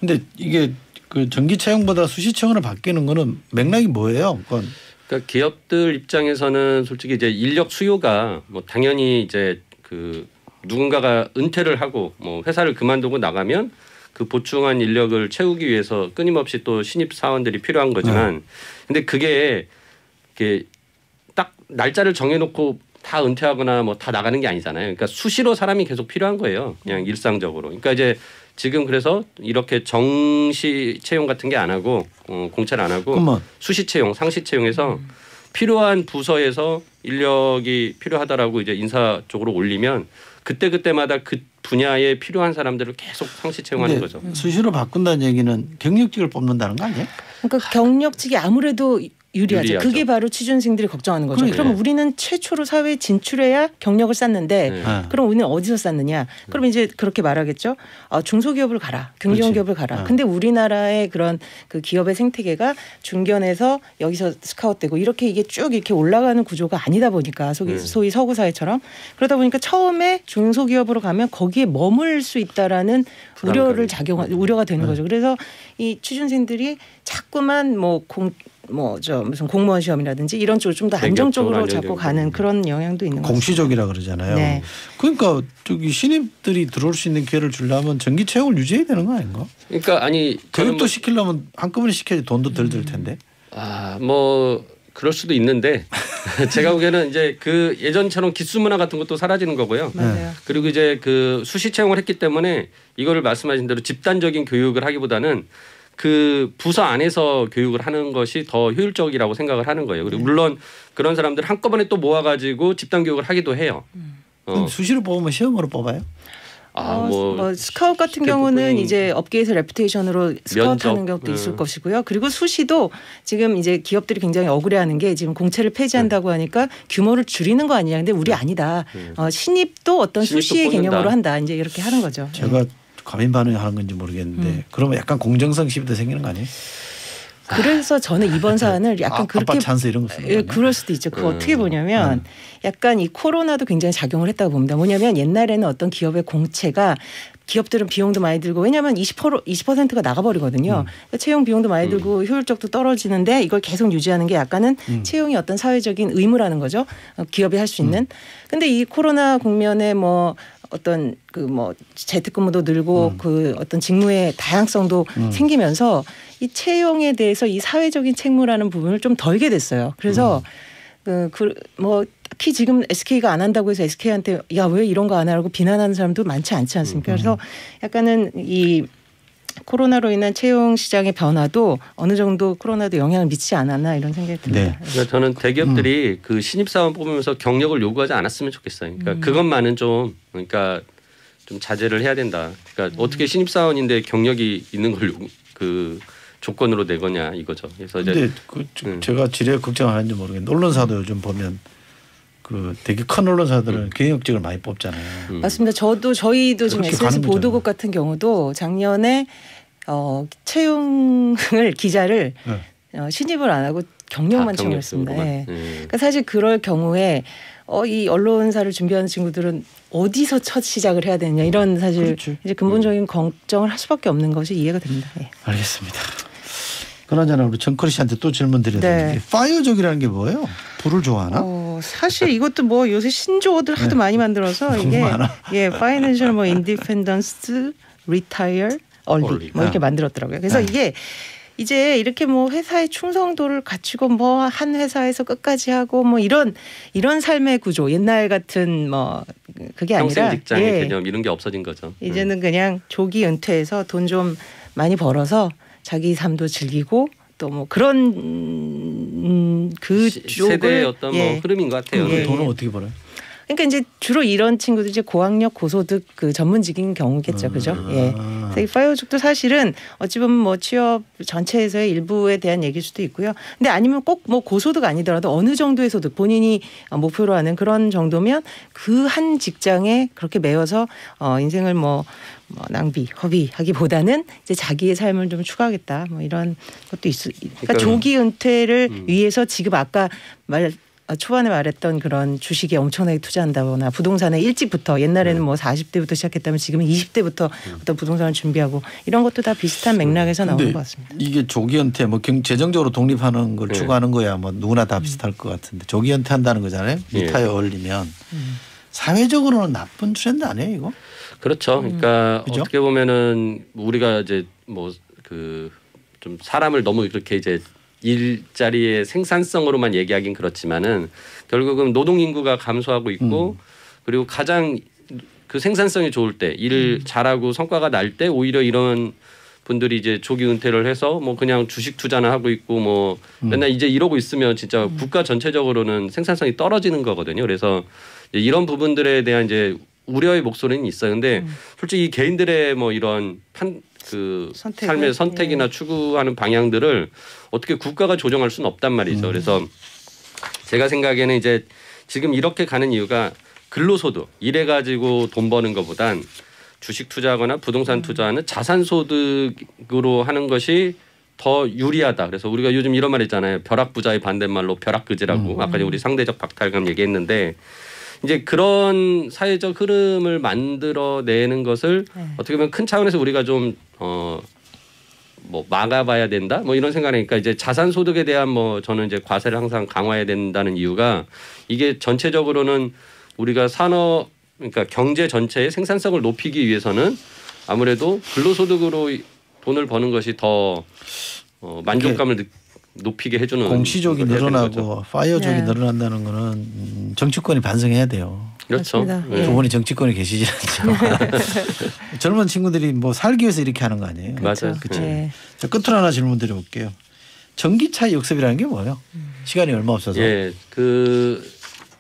근데 이게 그 정기 채용보다 수시 채용으로 바뀌는 거는 맥락이 뭐예요? 그건 그러니까 기업들 입장에서는 솔직히 이제 인력 수요가 뭐 당연히 이제 그 누군가가 은퇴를 하고 뭐 회사를 그만두고 나가면 그 보충한 인력을 채우기 위해서 끊임없이 또 신입 사원들이 필요한 거지만 근데 그게 딱 날짜를 정해놓고 다 은퇴하거나 뭐 다 나가는 게 아니잖아요. 그러니까 수시로 사람이 계속 필요한 거예요. 그냥 일상적으로. 그러니까 이제 지금 그래서 이렇게 정시 채용 같은 게 안 하고 공채를 안 하고 그러면 수시 채용, 상시 채용해서 필요한 부서에서 인력이 필요하다라고 이제 인사 쪽으로 올리면 그때마다 그 분야에 필요한 사람들을 계속 상시 채용하는 거죠. 수시로 바꾼다는 얘기는 경력직을 뽑는다는 거 아니에요? 그러니까 경력직이 아무래도 유리하죠. 그게 바로 취준생들이 걱정하는 거죠. 그러니까. 그럼 우리는 최초로 사회에 진출해야 경력을 쌓는데 그럼 우리는 어디서 쌓느냐. 그럼 이제 그렇게 말하겠죠. 중소기업을 가라. 경제형 기업을 가라. 근데 우리나라의 그런 그 기업의 생태계가 중견에서 여기서 스카웃되고 이렇게 이게 쭉 이렇게 올라가는 구조가 아니다 보니까 소위 서구 사회처럼 그러다 보니까 처음에 중소기업으로 가면 거기에 머물 수 있다라는 우려가 되는 거죠. 그래서 이 취준생들이 자꾸만 무슨 공무원 시험이라든지 이런 쪽으로 좀 더 안정적으로 자꾸 가는 그런 영향도 있는 거죠. 공시적이라 그러잖아요. 네. 그러니까 저기 신입들이 들어올 수 있는 기회를 주려면 정기 채용을 유지해야 되는 거 아닌가? 그러니까 아니 교육도 시키려면 한꺼번에 시켜야지 돈도 덜 들 텐데. 그럴 수도 있는데 제가 보기에는 이제 그 예전처럼 기수 문화 같은 것도 사라지는 거고요. 맞아요. 그리고 이제 그 수시 채용을 했기 때문에 이거를 말씀하신 대로 집단적인 교육을 하기보다는 그 부서 안에서 교육을 하는 것이 더 효율적이라고 생각을 하는 거예요. 그리고 물론 그런 사람들 한꺼번에 또 모아가지고 집단 교육을 하기도 해요. 그럼 수시로 뽑으면 시험으로 뽑아요? 뭐 스카웃 같은 경우는 이제 업계에서 레퓨테이션으로 스카웃하는 것도 있을 것이고요. 그리고 수시도 지금 이제 기업들이 굉장히 억울해하는 게 지금 공채를 폐지한다고 하니까 규모를 줄이는 거 아니냐. 근데 우리 아니다. 신입도 어떤 수시의 개념으로 한다. 이제 이렇게 하는 거죠. 제가 과민 반응하는 건지 모르겠는데 그러면 약간 공정성 시비도 생기는 거 아니에요? 그래서 저는 이번 사안을 약간 그렇게 아빠 찬스 이런 거 쓰는 거 아니에요? 그럴 수도 있죠. 그거 어떻게 보냐면 약간 이 코로나도 굉장히 작용을 했다고 봅니다. 뭐냐면 옛날에는 어떤 기업의 공채가 기업들은 비용도 많이 들고 왜냐하면 20%가 나가버리거든요. 그러니까 채용 비용도 많이 들고 효율적도 떨어지는데 이걸 계속 유지하는 게 약간은 채용이 어떤 사회적인 의무라는 거죠. 기업이 할 수 있는. 근데 이 코로나 국면에 뭐 어떤 그 뭐 재택근무도 늘고 그 어떤 직무의 다양성도 생기면서 이 채용에 대해서 이 사회적인 책무라는 부분을 좀 덜게 됐어요. 그래서 뭐 특히 지금 SK가 안 한다고 해서 SK한테 야 왜 이런 거 안 하라고 비난하는 사람도 많지 않습니까? 그래서 약간은 이 코로나로 인한 채용 시장의 변화도 어느 정도 코로나도 영향을 미치지 않았나 이런 생각이 듭니다. 네. 그러니까 저는 대기업들이 그 신입사원 뽑으면서 경력을 요구하지 않았으면 좋겠어요. 그러니까 그것만은 좀 그러니까 좀 자제를 해야 된다. 그러니까 어떻게 신입사원인데 경력이 있는 걸 그 조건으로 내거냐 이거죠. 그래서 근데 제가 지레 걱정하는지 모르겠는데 언론사도 요즘 보면 그 되게 큰 언론사들은 경영직을 많이 뽑잖아요. 맞습니다. 저희도 지금 SBS 보도국 같은 경우도 작년에 채용을 기자를 신입을 안 하고 경력만 채용했습니다. 네. 그러니까 사실 그럴 경우에 이 언론사를 준비하는 친구들은 어디서 첫 시작을 해야 되느냐 이런 사실 이제 근본적인 걱정을 할 수밖에 없는 것이 이해가 됩니다. 네. 알겠습니다. 그나저나 우리 정커리 씨한테 또 질문 드려야 되는데 파이어족이라는 게 뭐예요? 불을 좋아하나? 사실 이것도 뭐 요새 신조어들 하도 많이 만들어서 이게 Financial 뭐 Independence, Retire Early 뭐 이렇게 만들었더라고요. 그래서 이게 이제 이렇게 뭐 회사의 충성도를 갖추고 뭐 한 회사에서 끝까지 하고 뭐 이런 삶의 구조 옛날 같은 뭐 그게 아니라 평생 직장의 개념 이런 게 없어진 거죠. 이제는 그냥 조기 은퇴해서 돈 좀 많이 벌어서 자기 삶도 즐기고 또 뭐 그런 그 쪽을 세대의 어떤 뭐 흐름인 것 같아요. 돈은 어떻게 벌어요? 그러니까 이제 주로 이런 친구들 이제 고학력 고소득 그 전문직인 경우겠죠, 그죠? 예. 그래서 이 파이어족도 사실은 어찌 보면 뭐 취업 전체에서의 일부에 대한 얘기일 수도 있고요. 근데 아니면 꼭 뭐 고소득 아니더라도 어느 정도의 소득 본인이 목표로 하는 그런 정도면 그 한 직장에 그렇게 매여서 인생을 뭐 낭비, 허비하기보다는 이제 자기의 삶을 좀 추구하겠다. 뭐 이런 것도 그러니까 조기 은퇴를 위해서 지금 아까 초반에 말했던 그런 주식에 엄청나게 투자한다거나 부동산에 일찍부터 옛날에는 뭐 40대부터 시작했다면 지금은 20대부터 어떤 부동산을 준비하고 이런 것도 다 비슷한 맥락에서 나오는 것 같습니다. 이게 조기 은퇴 뭐 재정적으로 독립하는 걸 추구하는 거야 뭐 누구나 다 비슷할 것 같은데 조기 은퇴한다는 거잖아요. 리타이어 얼리면 사회적으로는 나쁜 트렌드 아니에요 이거? 그렇죠. 그러니까 어떻게 보면은 우리가 이제 뭐 그 좀 사람을 너무 이렇게 이제 일자리의 생산성으로만 얘기하긴 그렇지만은 결국은 노동 인구가 감소하고 있고 그리고 가장 그 생산성이 좋을 때 일을 잘하고 성과가 날 때 오히려 이런 분들이 이제 조기 은퇴를 해서 뭐 그냥 주식 투자나 하고 있고 뭐 맨날 이제 이러고 있으면 진짜 국가 전체적으로는 생산성이 떨어지는 거거든요. 그래서 이런 부분들에 대한 이제 우려의 목소리는 있어요. 근데 솔직히 이 개인들의 뭐 이런 삶의 선택이나 추구하는 방향들을 어떻게 국가가 조정할 수는 없단 말이죠. 그래서 제가 생각에는 이제 지금 이렇게 가는 이유가 근로소득 일해가지고 돈 버는 것보단 주식 투자하거나 부동산 투자하는 자산소득으로 하는 것이 더 유리하다. 그래서 우리가 요즘 이런 말 있잖아요. 벼락부자의 반대말로 벼락그지라고 아까 우리 상대적 박탈감 얘기했는데 이제 그런 사회적 흐름을 만들어내는 것을 어떻게 보면 큰 차원에서 우리가 좀 뭐 막아봐야 된다 뭐 이런 생각이니까 이제 자산 소득에 대한 뭐 저는 이제 과세를 항상 강화해야 된다는 이유가 이게 전체적으로는 우리가 산업 그러니까 경제 전체의 생산성을 높이기 위해서는 아무래도 근로소득으로 돈을 버는 것이 더 만족감을 높이게 해주는 공시족이 늘어나고 파이어족이 네. 늘어난다는 거는 정치권이 반성해야 돼요. 그렇죠. 맞습니다. 두 분이 정치권에 계시지 않죠. 젊은 친구들이 뭐 살기 위해서 이렇게 하는 거 아니에요? 맞아요. 그렇죠. 네. 자, 끝으로 하나 질문 드려볼게요. 전기차 역습이라는 게 뭐예요? 시간이 얼마 없어서. 예, 그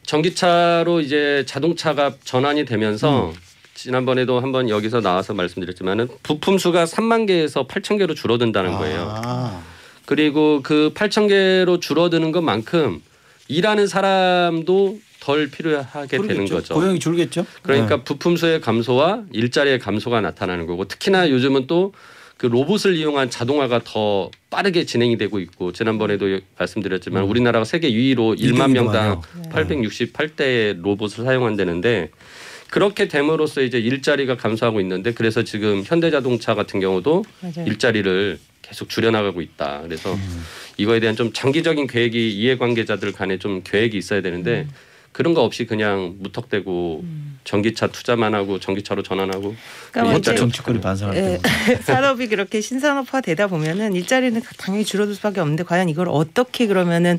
전기차로 이제 자동차가 전환이 되면서 지난번에도 한번 여기서 나와서 말씀드렸지만은 부품 수가 3만 개에서 8천 개로 줄어든다는 거예요. 아. 그리고 그 8천 개로 줄어드는 것만큼 일하는 사람도 덜 필요하게 되는 그러겠죠. 거죠. 고용이 줄겠죠. 그러니까 네. 부품 수의 감소와 일자리의 감소가 나타나는 거고 특히나 요즘은 또 그 로봇을 이용한 자동화가 더 빠르게 진행이 되고 있고 지난번에도 말씀드렸지만 우리나라가 세계 2위로 1만 명당 868대의 로봇을 사용한다는데 그렇게 됨으로써 이제 일자리가 감소하고 있는데 그래서 지금 현대자동차 같은 경우도 맞아요. 일자리를 계속 줄여나가고 있다. 그래서 이거에 대한 좀 장기적인 계획이 이해관계자들 간에 좀 계획이 있어야 되는데 그런 거 없이 그냥 무턱대고 전기차 투자만 하고 전기차로 전환하고 그러니까 어째 이제 정치권이 반성할 예, 때. 산업이 그렇게 신산업화 되다 보면은 일자리는 당연히 줄어들 수밖에 없는데 과연 이걸 어떻게 그러면은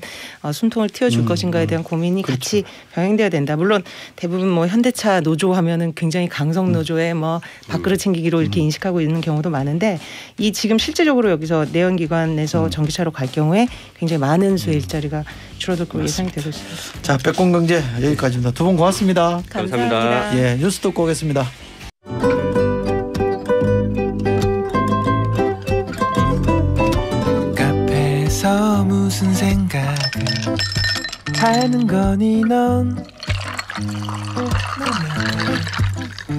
숨통을 틔워줄 것인가에 대한 고민이 그렇죠. 같이 병행돼야 된다. 물론 대부분 뭐 현대차 노조 하면은 굉장히 강성 노조에 뭐 밥그릇 챙기기로 이렇게 인식하고 있는 경우도 많은데 이 지금 실제적으로 여기서 내연기관에서 전기차로 갈 경우에 굉장히 많은 수의 일자리가 줄어들 거로 예상이 되고 있습니다. 자, 백공경제 여기까지입니다. 두 분 고맙습니다. 감사합니다. 예, 뉴스 듣고 오겠습니다. 카페에서 무슨 생각을 하는 거니 넌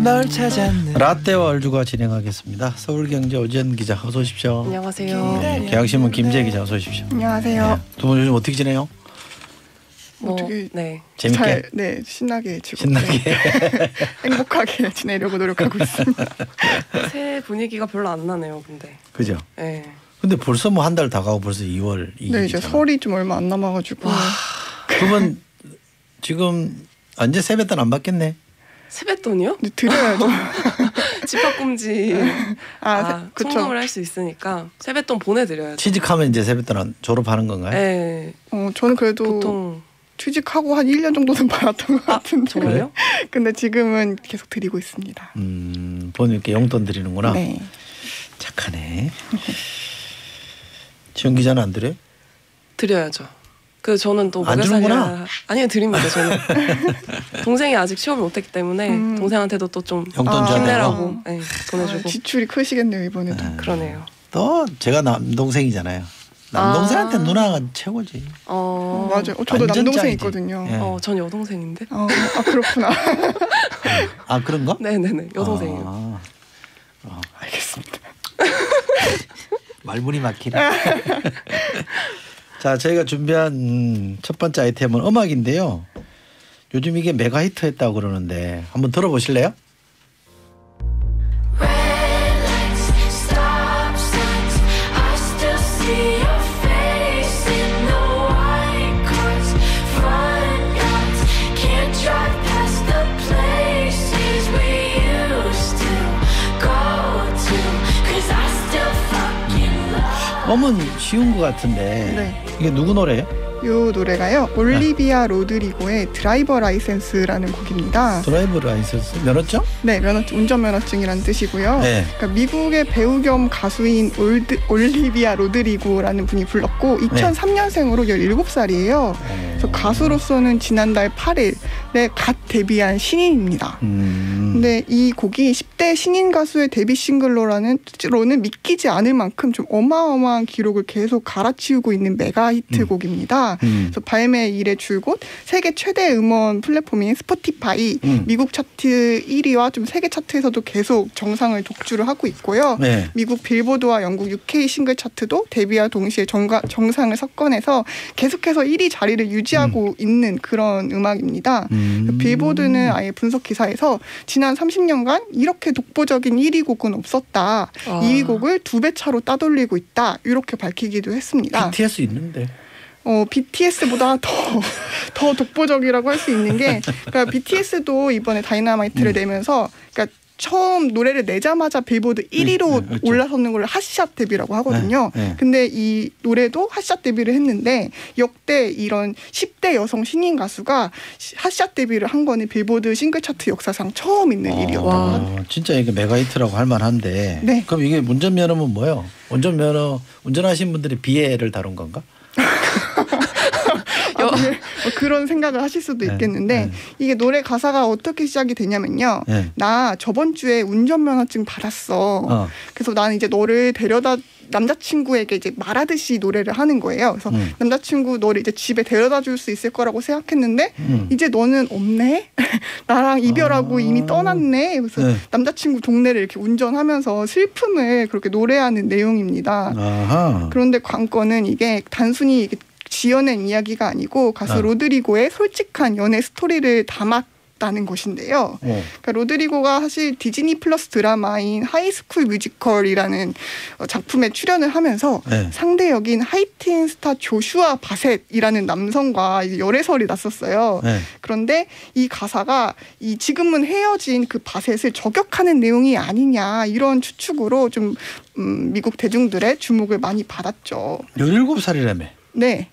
널 찾았네. 라떼와 얼주가 진행하겠습니다. 서울경제 오지연 기자 어서 오십시오. 안녕하세요. 네, 경향신문 김재 기자 어서 오십시오. 안녕하세요. 두 분 요즘 어떻게 지내요? 어떻게 네. 재밌게? 네, 신나게 즐겁게 신나게? 행복하게 지내려고 노력하고 있습니다. 새 분위기가 별로 안 나네요, 근데. 그죠? 네. 근데 벌써 뭐 한 달 다 가고 벌써 2월 2일. 네, 이제 설이 좀 얼마 안 남아가지고. 두 분 지금 언제 세뱃돈 안 받겠네? 세뱃돈이요? 네, 드려야죠. 집합금지. 그쵸. 송금을 할 수 있으니까 세뱃돈 보내드려야죠. 취직하면 이제 세뱃돈 졸업하는 건가요? 네. 저는 그래도 보통 취직하고 한 1년 정도는 받았던 것 같은데. 정말요? 근데 지금은 계속 드리고 있습니다. 본인께 용돈 드리는구나. 네. 착하네. 지원 기자는 안 드려요? 드려야죠. 그 저는 또 안 주는구나. 아니요, 드립니다. 저는 동생이 아직 취업을 못했기 때문에 동생한테도 또 좀 용돈 줘야 힘내라고 네, 보내주고. 지출이 크시겠네요 이번에도. 그러네요. 또 제가 남동생이잖아요. 남동생한테 누나가 최고지. 맞아요. 저도 완전 남동생 짱이지. 있거든요. 예. 전 여동생인데. 그렇구나. 아 그런 거? 네네네. 여동생이요. 알겠습니다. 말문이 막히네. 자, 저희가 준비한 첫 번째 아이템은 음악인데요. 요즘 이게 메가 히트했다고 그러는데 한번 들어보실래요? 음은 쉬운 것 같은데 네. 이게 누구 노래예요? 이 노래가요. 올리비아 로드리고의 드라이버 라이센스라는 곡입니다. 드라이브 라이센스 면허증? 네, 운전 면허증이라는 뜻이고요. 네. 그러니까 미국의 배우 겸 가수인 올리비아 로드리고라는 분이 불렀고 2003년생으로 17살이에요. 그래서 가수로서는 지난달 8일에 갓 데뷔한 신인입니다. 근데 이 곡이 10대 신인 가수의 데뷔 싱글로는 믿기지 않을 만큼 좀 어마어마한 기록을 계속 갈아치우고 있는 메가 히트 곡입니다. 그래서 발매 이래 줄곧 세계 최대 음원 플랫폼인 스포티파이 미국 차트 1위와 좀 세계 차트에서도 계속 정상을 독주를 하고 있고요. 네. 미국 빌보드와 영국 UK 싱글 차트도 데뷔와 동시에 정상을 석권해서 계속해서 1위 자리를 유지하고 있는 그런 음악입니다. 빌보드는 아예 분석 기사에서 지난 30년간 이렇게 독보적인 1위 곡은 없었다. 2위 곡을 2배 차로 따돌리고 있다. 이렇게 밝히기도 했습니다. BTS 있는데. BTS보다 더 독보적이라고 할 수 있는 게, 그러니까 BTS도 이번에 다이너마이트를 내면서, 그러니까 처음 노래를 내자마자 빌보드 1위로 그렇죠. 올라서는 걸 핫샷 데뷔라고 하거든요. 근데 이 노래도 핫샷 데뷔를 했는데 역대 이런 10대 여성 신인 가수가 핫샷 데뷔를 한 거는 빌보드 싱글 차트 역사상 처음 있는 일이었다고 합니다. 진짜 이게 메가히트라고 할 만한데. 네. 그럼 이게 운전면허면 뭐예요? 운전면허 운전하신 분들이 비애를 다룬 건가? 그런 생각을 하실 수도 있겠는데 이게 노래 가사가 어떻게 시작이 되냐면요. 나 저번 주에 운전면허증 받았어. 그래서 나는 이제 너를 데려다 남자친구에게 이제 말하듯이 노래를 하는 거예요. 그래서 남자친구 너를 이제 집에 데려다 줄 수 있을 거라고 생각했는데 이제 너는 없네? 나랑 이별하고 이미 떠났네? 그래서 남자친구 동네를 이렇게 운전하면서 슬픔을 그렇게 노래하는 내용입니다. 그런데 관건은 이게 단순히 이게 지어낸 이야기가 아니고 가수 로드리고의 솔직한 연애 스토리를 담았다는 것인데요. 그러니까 로드리고가 사실 디즈니 플러스 드라마인 하이스쿨 뮤지컬이라는 작품에 출연을 하면서 상대 역인 하이틴 스타 조슈아 바셋이라는 남성과 열애설이 났었어요. 그런데 이 가사가 이 지금은 헤어진 그 바셋을 저격하는 내용이 아니냐 이런 추측으로 좀 미국 대중들의 주목을 많이 받았죠. 17살이라며. 네.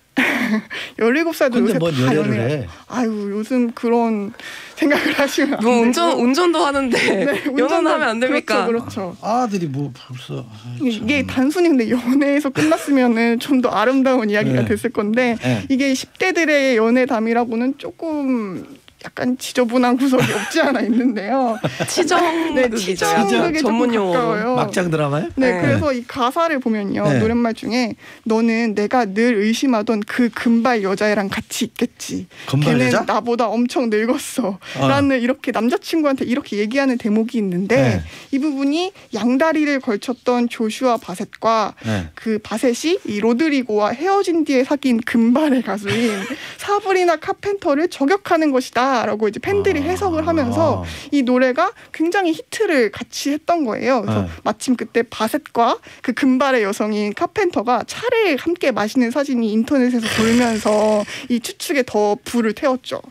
17살도 요새 뭔 다 연애를 연애해요. 해. 아유 요즘 그런 생각을 하시면 안 뭐 돼요. 운전도 하는데 연애하면 안 됩니까? 그렇죠. 아들이 뭐 벌써 이게 단순히 근데 연애에서 끝났으면은 좀 더 아름다운 이야기가 됐을 건데 이게 10대들의 연애담이라고는 조금 약간 지저분한 구석이 없지 않아 있는데요. 치정극이죠. 치정극이 전문 조금 용어로. 가까워요. 막장 드라마요? 네, 그래서 이 가사를 보면요. 노랫말 중에 너는 내가 늘 의심하던 그 금발 여자애랑 같이 있겠지. 금발 걔는 여자? 나보다 엄청 늙었어. 라는 이렇게 남자친구한테 이렇게 얘기하는 대목이 있는데 이 부분이 양다리를 걸쳤던 조슈아 바셋과 그 바셋이 이 로드리고와 헤어진 뒤에 사귄 금발의 가수인 사브리나 카펜터를 저격하는 것이다. 라고 이제 팬들이 해석을 하면서 이 노래가 굉장히 히트를 같이 했던 거예요. 그래서 마침 그때 바셋과 그 금발의 여성인 카펜터가 차를 함께 마시는 사진이 인터넷에서 돌면서 이 추측에 더 불을 태웠죠.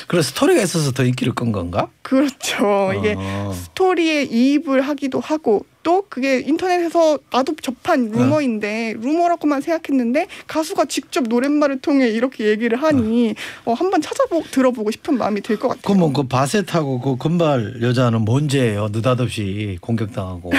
그래서 스토리가 있어서 더 인기를 끈 건가? 그렇죠. 이게 스토리에 이입을 하기도 하고 또 그게 인터넷에서 나도 접한 루머인데 루머라고만 생각했는데 가수가 직접 노랫말을 통해 이렇게 얘기를 하니 한번 들어보고 싶은 마음이 들 것 같아요. 그러면 그 바셋하고 그 금발 여자는 뭔 죄예요? 느닷없이 공격당하고.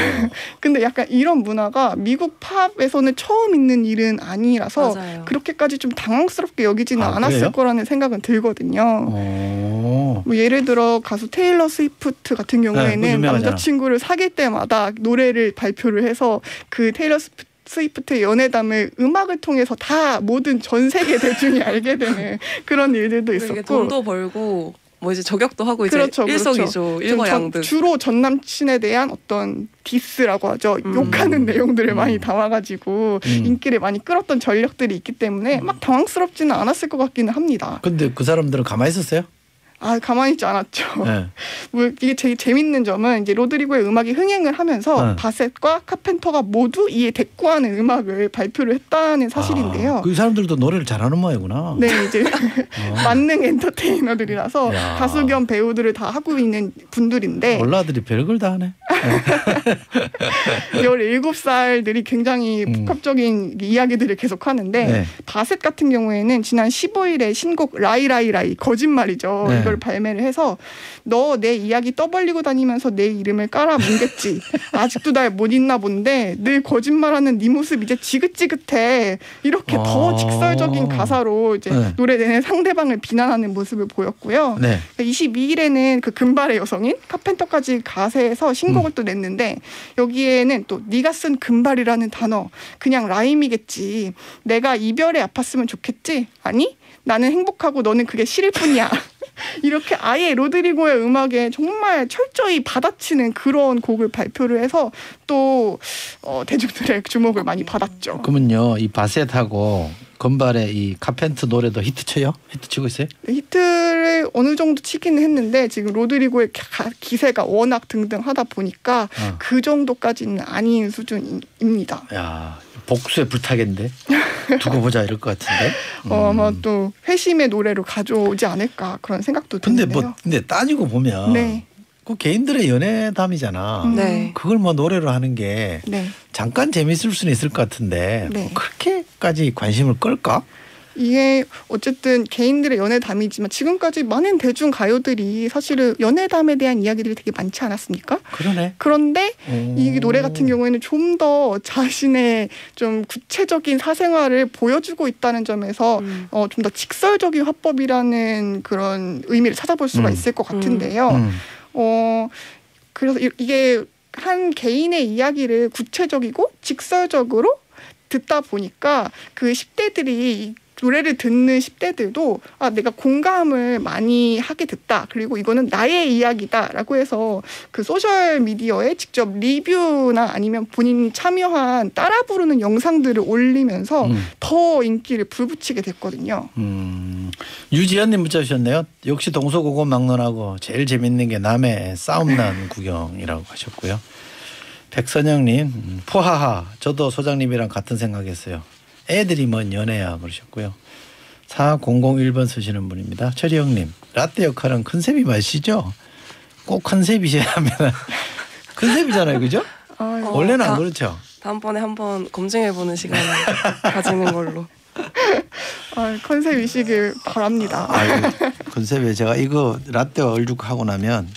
근데 약간 이런 문화가 미국 팝에서는 처음 있는 일은 아니라서 맞아요. 그렇게까지 좀 당황스럽게 여기지는 않았을 그래요? 거라는 생각은 들거든요. 뭐 예를 들어 가수 테일러 스위프트 같은 경우에는 남자친구를 사귈 때마다 노래를 발표를 해서 그 테일러 스위프트의 연애담을 음악을 통해서 다 모든 전 세계 대중이 알게 되는 그런 일들도 있었고 돈도 벌고 뭐 이제 저격도 하고 이제 그렇죠, 일석이조 일거양득. 주로 전 남친에 대한 어떤 디스라고 하죠. 욕하는 내용들을 많이 담아가지고 인기를 많이 끌었던 전력들이 있기 때문에 막 당황스럽지는 않았을 것 같기는 합니다. 근데 그 사람들은 가만히 있었어요? 가만히 있지 않았죠. 뭐 이게 제일 재밌는 점은 이제 로드리고의 음악이 흥행을 하면서 바셋과 카펜터가 모두 이에 대꾸하는 음악을 발표를 했다는 사실인데요. 그 사람들도 노래를 잘하는 모양이구나. 네, 이제 만능 엔터테이너들이라서 가수 겸 배우들을 다 하고 있는 분들인데 올라들이 별걸 다 하네. 17살들이 굉장히 복합적인 이야기들을 계속하는데 바셋 같은 경우에는 지난 15일에 신곡 라이라이라이 거짓말이죠. 이걸 발매를 해서 너 내 이야기 떠벌리고 다니면서 내 이름을 깔아뭉갰지. 아직도 날 못 잊나 본데 늘 거짓말하는 네 모습 이제 지긋지긋해. 이렇게 더 직설적인 가사로 이제 노래 내내 상대방을 비난하는 모습을 보였고요. 22일에는 그 금발의 여성인 카펜터까지 가세해서 신곡을 또 냈는데 여기에는 또 네가 쓴 금발이라는 단어 그냥 라임이겠지. 내가 이별에 아팠으면 좋겠지? 아니? 나는 행복하고 너는 그게 싫을 뿐이야. 이렇게 아예 로드리고의 음악에 정말 철저히 받아치는 그런 곡을 발표를 해서 또 대중들의 주목을 많이 받았죠. 그러면요, 이 바셋하고 건발의 이 카펜터 노래도 히트쳐요? 히트치고 있어요? 네, 히트를 어느 정도 치기는 했는데 지금 로드리고의 기세가 워낙 등등하다 보니까 그 정도까지는 아닌 수준입니다. 야, 복수에 불타겠는데? 두고 보자 이럴 것 같은데. 아마 또 회심의 노래로 가져오지 않을까 그런 생각도 드는데요. 근데 따지고 보면 그 개인들의 연애담이잖아. 네. 그걸 뭐 노래로 하는 게 네. 잠깐 재밌을 수는 있을 것 같은데 네. 뭐 그렇게까지 관심을 끌까? 이게 어쨌든 개인들의 연애담이지만 지금까지 많은 대중 가요들이 사실은 연애담에 대한 이야기들이 되게 많지 않았습니까? 그러네. 그런데 이 노래 같은 경우에는 좀 더 자신의 좀 구체적인 사생활을 보여주고 있다는 점에서 좀 더 직설적인 화법이라는 그런 의미를 찾아볼 수가 있을 것 같은데요. 그래서 이게 한 개인의 이야기를 구체적이고 직설적으로 듣다 보니까 그 10대들이 노래를 듣는 10대들도 내가 공감을 많이 하게 됐다. 그리고 이거는 나의 이야기다라고 해서 그 소셜 미디어에 직접 리뷰나 아니면 본인이 참여한 따라 부르는 영상들을 올리면서 더 인기를 불붙이게 됐거든요. 유지연님 문자 주셨네요. 역시 동서고고막론하고 제일 재밌는 게 남의 싸움난 구경이라고 하셨고요. 백선영님 포하하 저도 소장님이랑 같은 생각했어요. 애들이 뭔 연애야 그러셨고요. 4001번 쓰시는 분입니다. 최리영님 라떼 역할은 컨셉이 맞으시죠? 꼭 컨셉이셔야 하면 컨셉이잖아요. 그죠? 원래는 안 그렇죠? 다음번에 한번 검증해보는 시간을 가지는 걸로. 컨셉이시길 바랍니다. 컨셉에 제가 이거 라떼 얼죽하고 나면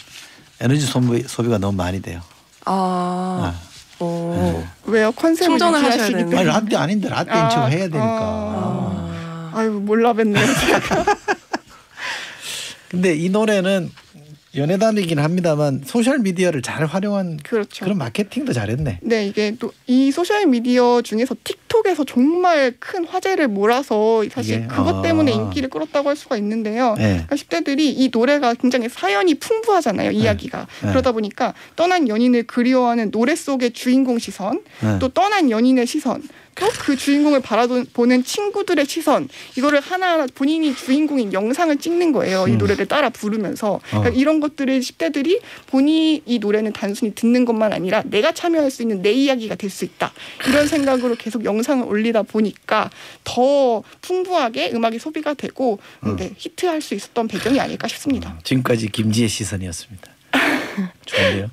에너지 소비가 너무 많이 돼요. 왜요? 컨셉을 충전하셔야 되는데. 아니 라떼 아닌데 라떼 인척 해야 되니까. 아유 몰라 뵀네요. 근데 이 노래는 연애담이긴 합니다만 소셜 미디어를 잘 활용한 그렇죠. 그런 마케팅도 잘했네. 네, 이게 또 이 소셜 미디어 중에서 틱톡에서 정말 큰 화제를 몰아서 사실 그것 때문에 인기를 끌었다고 할 수가 있는데요. 네. 그러니까 10대들이 이 노래가 굉장히 사연이 풍부하잖아요. 이야기가. 그러다 보니까 떠난 연인을 그리워하는 노래 속의 주인공 시선, 또 떠난 연인의 시선, 또 그 주인공을 바라보는 친구들의 시선, 이거를 하나하나 본인이 주인공인 영상을 찍는 거예요. 이 노래를 따라 부르면서. 그러니까 이런 것들을 10대들이 본인이 이 노래는 단순히 듣는 것만 아니라 내가 참여할 수 있는 내 이야기가 될 수 있다. 이런 생각으로 계속 영상을 올리다 보니까 더 풍부하게 음악이 소비가 되고 히트할 수 있었던 배경이 아닐까 싶습니다. 지금까지 김지혜 시선이었습니다. 좋은데요?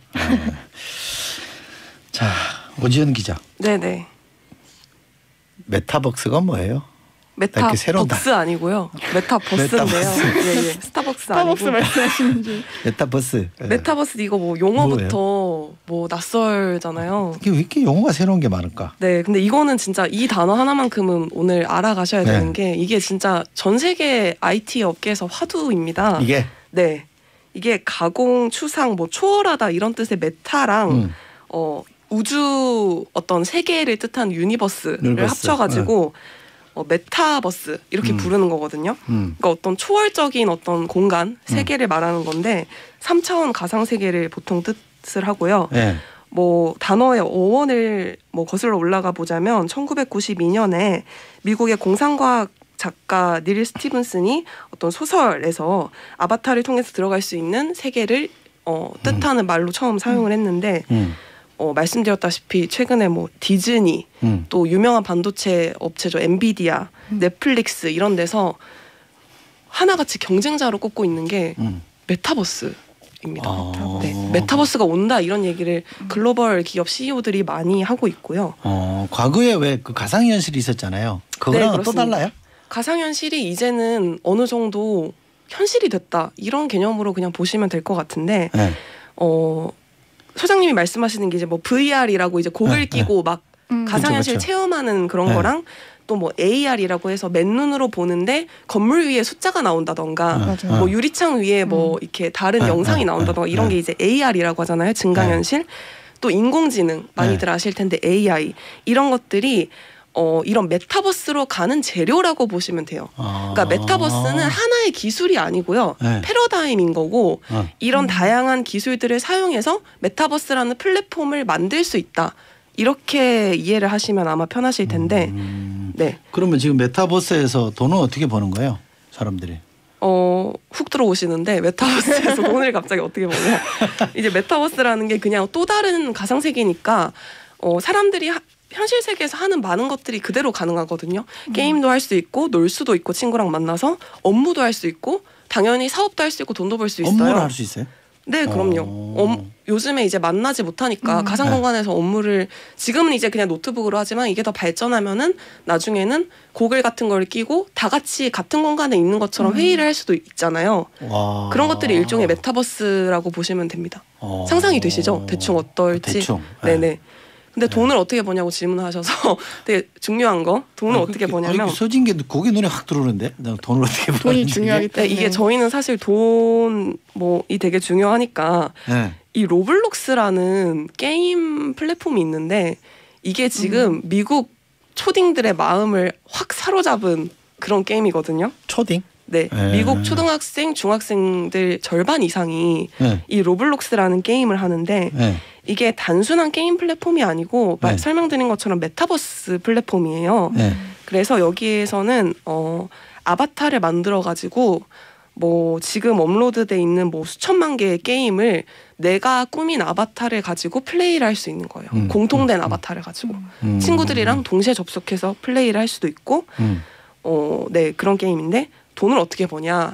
자, 오지연 기자. 네네. 메타벅스가 뭐예요? 메타벅스 아니고요. 메타버스인데요. 예. 스타벅스 아니고. 말씀하시는지. 메타버스. 메타버스 이거 뭐 용어부터 뭐 낯설잖아요. 이게 왜 이렇게 용어가 새로운 게 많을까? 네, 근데 이거는 진짜 이 단어 하나만큼은 오늘 알아가셔야 되는 게 이게 진짜 전 세계 IT 업계에서 화두입니다. 이게? 네, 이게 가공, 추상, 뭐 초월하다 이런 뜻의 메타랑 우주 어떤 세계를 뜻하는 유니버스를 합쳐가지고 메타버스 이렇게 부르는 거거든요. 그러니까 어떤 초월적인 어떤 공간, 세계를 말하는 건데 3차원 가상 세계를 보통 뜻을 하고요. 뭐 단어의 어원을 뭐 거슬러 올라가 보자면 1992년에 미국의 공상과학 작가 닐 스티븐슨이 어떤 소설에서 아바타를 통해서 들어갈 수 있는 세계를 뜻하는 말로 처음 사용을 했는데 말씀드렸다시피 최근에 뭐 디즈니 또 유명한 반도체 업체죠 엔비디아, 넷플릭스 이런 데서 하나같이 경쟁자로 꼽고 있는 게 메타버스입니다. 네, 메타버스가 온다 이런 얘기를 글로벌 기업 CEO들이 많이 하고 있고요. 과거에 왜 그 가상현실이 있었잖아요. 그거랑 또 달라요? 가상현실이 이제는 어느 정도 현실이 됐다 이런 개념으로 그냥 보시면 될 것 같은데 소장님이 말씀하시는 게 이제 뭐 VR이라고 이제 곡을 끼고 막 가상현실 그렇죠. 체험하는 그런 거랑 또 뭐 AR이라고 해서 맨눈으로 보는데 건물 위에 숫자가 나온다던가 뭐 유리창 위에 뭐 이렇게 다른 영상이 나온다던가 이런 게 이제 AR이라고 하잖아요. 증강현실. 또 인공지능 많이들 아실 텐데 AI 이런 것들이 이런 메타버스로 가는 재료라고 보시면 돼요. 그러니까 메타버스는 하나의 기술이 아니고요. 패러다임인 거고 이런 다양한 기술들을 사용해서 메타버스라는 플랫폼을 만들 수 있다. 이렇게 이해를 하시면 아마 편하실 텐데 네. 그러면 지금 메타버스에서 돈은 어떻게 버는 거예요? 사람들이? 훅 들어오시는데 메타버스에서 돈을 갑자기 어떻게 버냐. 이제 메타버스라는 게 그냥 또 다른 가상세계니까 사람들이 현실 세계에서 하는 많은 것들이 그대로 가능하거든요. 게임도 할 수 있고 놀 수도 있고 친구랑 만나서 업무도 할 수 있고 당연히 사업도 할 수 있고 돈도 벌 수 있어요. 업무를 할 수 있어요? 네, 그럼요. 요즘에 이제 만나지 못하니까 가상 공간에서 업무를 지금은 이제 그냥 노트북으로 하지만 이게 더 발전하면은 나중에는 고글 같은 걸 끼고 다 같이 같은 공간에 있는 것처럼 회의를 할 수도 있잖아요. 와. 그런 것들이 일종의 메타버스라고 보시면 됩니다. 상상이 되시죠? 대충 어떨지. 대충. 네네. 근데 돈을 어떻게 버냐고 질문하셔서 되게 중요한 거 돈을 어떻게 버냐면 서진게 거기 눈에 확 들어오는데 돈을 어떻게 버는지 돈이 중요하기 때문에 이게 저희는 사실 돈이 되게 중요하니까 네. 이 로블록스라는 게임 플랫폼이 있는데 이게 지금 미국 초딩들의 마음을 확 사로잡은 그런 게임이거든요. 초딩? 네, 미국 초등학생, 중학생들 절반 이상이 네. 이 로블록스라는 게임을 하는데 네. 이게 단순한 게임 플랫폼이 아니고 네. 설명드린 것처럼 메타버스 플랫폼이에요. 네. 그래서 여기에서는 아바타를 만들어 가지고 뭐 지금 업로드돼 있는 뭐 수천만 개의 게임을 내가 꾸민 아바타를 가지고 플레이를 할 수 있는 거예요. 공통된 아바타를 가지고 친구들이랑 동시에 접속해서 플레이를 할 수도 있고 네, 그런 게임인데 돈을 어떻게 버냐.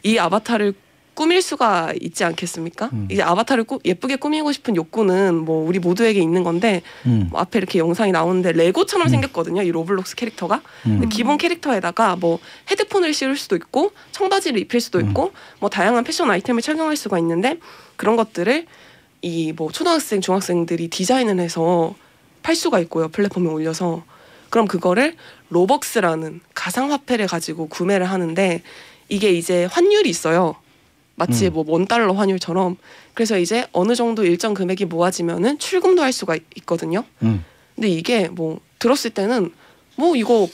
이 아바타를 꾸밀 수가 있지 않겠습니까? 이 아바타를 예쁘게 꾸미고 싶은 욕구는 뭐 우리 모두에게 있는 건데 뭐 앞에 이렇게 영상이 나오는데 레고처럼 생겼거든요. 이 로블록스 캐릭터가. 근데 기본 캐릭터에다가 뭐 헤드폰을 씌울 수도 있고 청바지를 입힐 수도 있고 뭐 다양한 패션 아이템을 착용할 수가 있는데 그런 것들을 이 뭐 초등학생, 중학생들이 디자인을 해서 팔 수가 있고요. 플랫폼에 올려서. 그럼 그거를 로벅스라는 가상화폐를 가지고 구매를 하는데 이게 이제 환율이 있어요. 마치 뭐 $1 환율처럼. 그래서 이제 어느 정도 일정 금액이 모아지면은 출금도 할 수가 있거든요. 근데 이게 뭐 들었을 때는 뭐 이거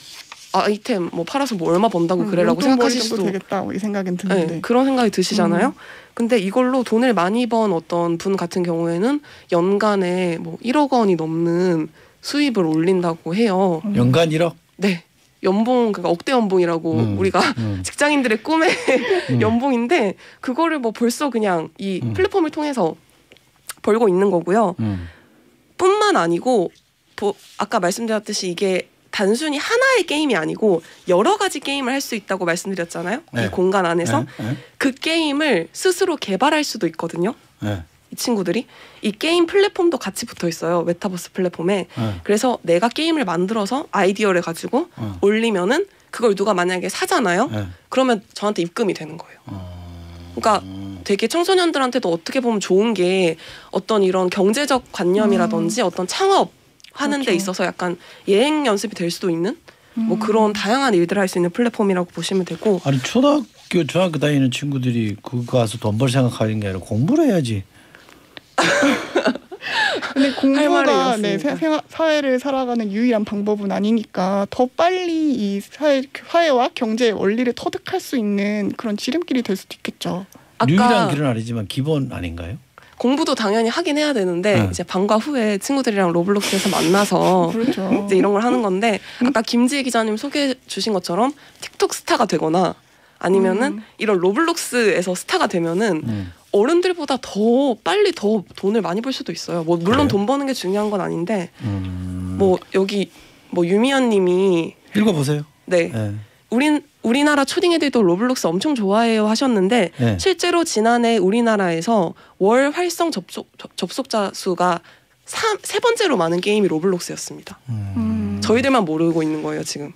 아이템 뭐 팔아서 뭐 얼마 번다고 그래라고 생각하실 수도 되겠다 이 생각은 드는데 네, 그런 생각이 드시잖아요. 근데 이걸로 돈을 많이 번 어떤 분 같은 경우에는 연간에 뭐 1억 원이 넘는 수입을 올린다고 해요. 연간 1억? 네. 연봉 그러니까 억대 연봉이라고 우리가 직장인들의 꿈의 연봉인데 그거를 뭐 벌써 그냥 이 플랫폼을 통해서 벌고 있는 거고요. 뿐만 아니고 아까 말씀드렸듯이 이게 단순히 하나의 게임이 아니고 여러 가지 게임을 할 수 있다고 말씀드렸잖아요. 네. 이 공간 안에서 그 게임을 스스로 개발할 수도 있거든요. 이 친구들이 이 게임 플랫폼도 같이 붙어 있어요. 메타버스 플랫폼에. 그래서 내가 게임을 만들어서 아이디어를 가지고 올리면은 그걸 누가 만약에 사잖아요. 그러면 저한테 입금이 되는 거예요. 그러니까 되게 청소년들한테도 어떻게 보면 좋은 게 어떤 이런 경제적 관념이라든지 어떤 창업 하는 데 있어서 약간 예행 연습이 될 수도 있는 뭐 그런 다양한 일들을 할 수 있는 플랫폼이라고 보시면 되고. 아니 초등학교 중학교 다니는 친구들이 그거 가서 돈 벌 생각하는 게 아니라 공부를 해야지. 근데 공부가 사회를 살아가는 유일한 방법은 아니니까 더 빨리 이 사회와 경제의 원리를 터득할 수 있는 그런 지름길이 될 수도 있겠죠. 유일한 길은 아니지만 기본 아닌가요? 공부도 당연히 하긴 해야 되는데 이제 방과 후에 친구들이랑 로블록스에서 만나서 그렇죠. 이제 이런 걸 하는 건데 아까 김지혜 기자님 소개해 주신 것처럼 틱톡 스타가 되거나 아니면은 이런 로블록스에서 스타가 되면은 어른들보다 더 빨리 더 돈을 많이 벌 수도 있어요. 뭐 물론 돈 버는 게 중요한 건 아닌데 뭐 여기 뭐 유미연님이 읽어보세요. 네. 우리나라 초딩 애들도 로블록스 엄청 좋아해요 하셨는데 실제로 지난해 우리나라에서 월 활성 접속자 수가 세 번째로 많은 게임이 로블록스였습니다. 저희들만 모르고 있는 거예요 지금.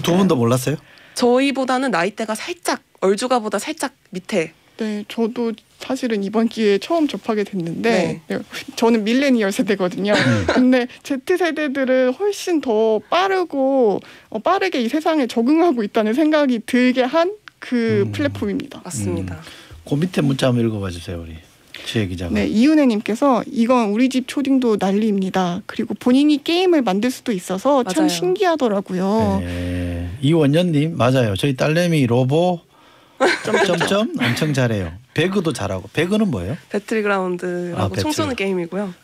두 분도 몰랐어요? 저희보다는 나이대가 살짝 얼주가보다 살짝 밑에. 네, 저도 사실은 이번 기회에 처음 접하게 됐는데 저는 밀레니얼 세대거든요. 근데 Z세대들은 훨씬 더 빠르게 이 세상에 적응하고 있다는 생각이 들게 한 그 플랫폼입니다. 맞습니다. 그 밑에 문자 한번 읽어봐 주세요. 우리 지혜 기자가. 네, 이은혜님께서 이건 우리 집 초딩도 난리입니다. 그리고 본인이 게임을 만들 수도 있어서 참 신기하더라고요. 네. 이원년님 맞아요. 저희 딸내미 로보 점점점 엄청 잘해요. 배그도 잘하고. 배그는 뭐예요? 배틀그라운드라고 총 쏘는 게임이고요.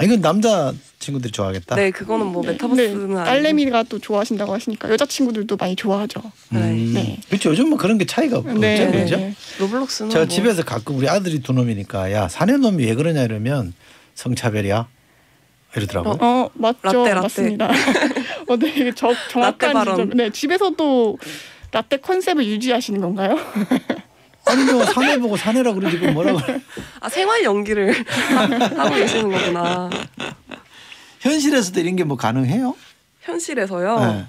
이건 남자 친구들이 좋아하겠다. 네, 그거는 뭐 메타버스는 아니고. 딸내미가 또 좋아하신다고 하시니까 여자친구들도 많이 좋아하죠. 네. 그렇죠. 요즘 뭐 그런 게 차이가 없죠. 그렇죠? 로블록스는 제가 집에서 가끔 우리 아들이 두 놈이니까 야 사내 놈이 왜 그러냐 이러면 성차별이야 이러더라고요. 맞죠. 라떼. 맞습니다. 네, 정확한 지점. 네, 집에서도 라떼 컨셉을 유지하시는 건가요? 아니 뭐 사내 보고 사내라 그러지 그 뭐라고. 아 생활 연기를 하고 계시는 거구나. 현실에서도 이런 게 뭐 가능해요? 현실에서요? 네.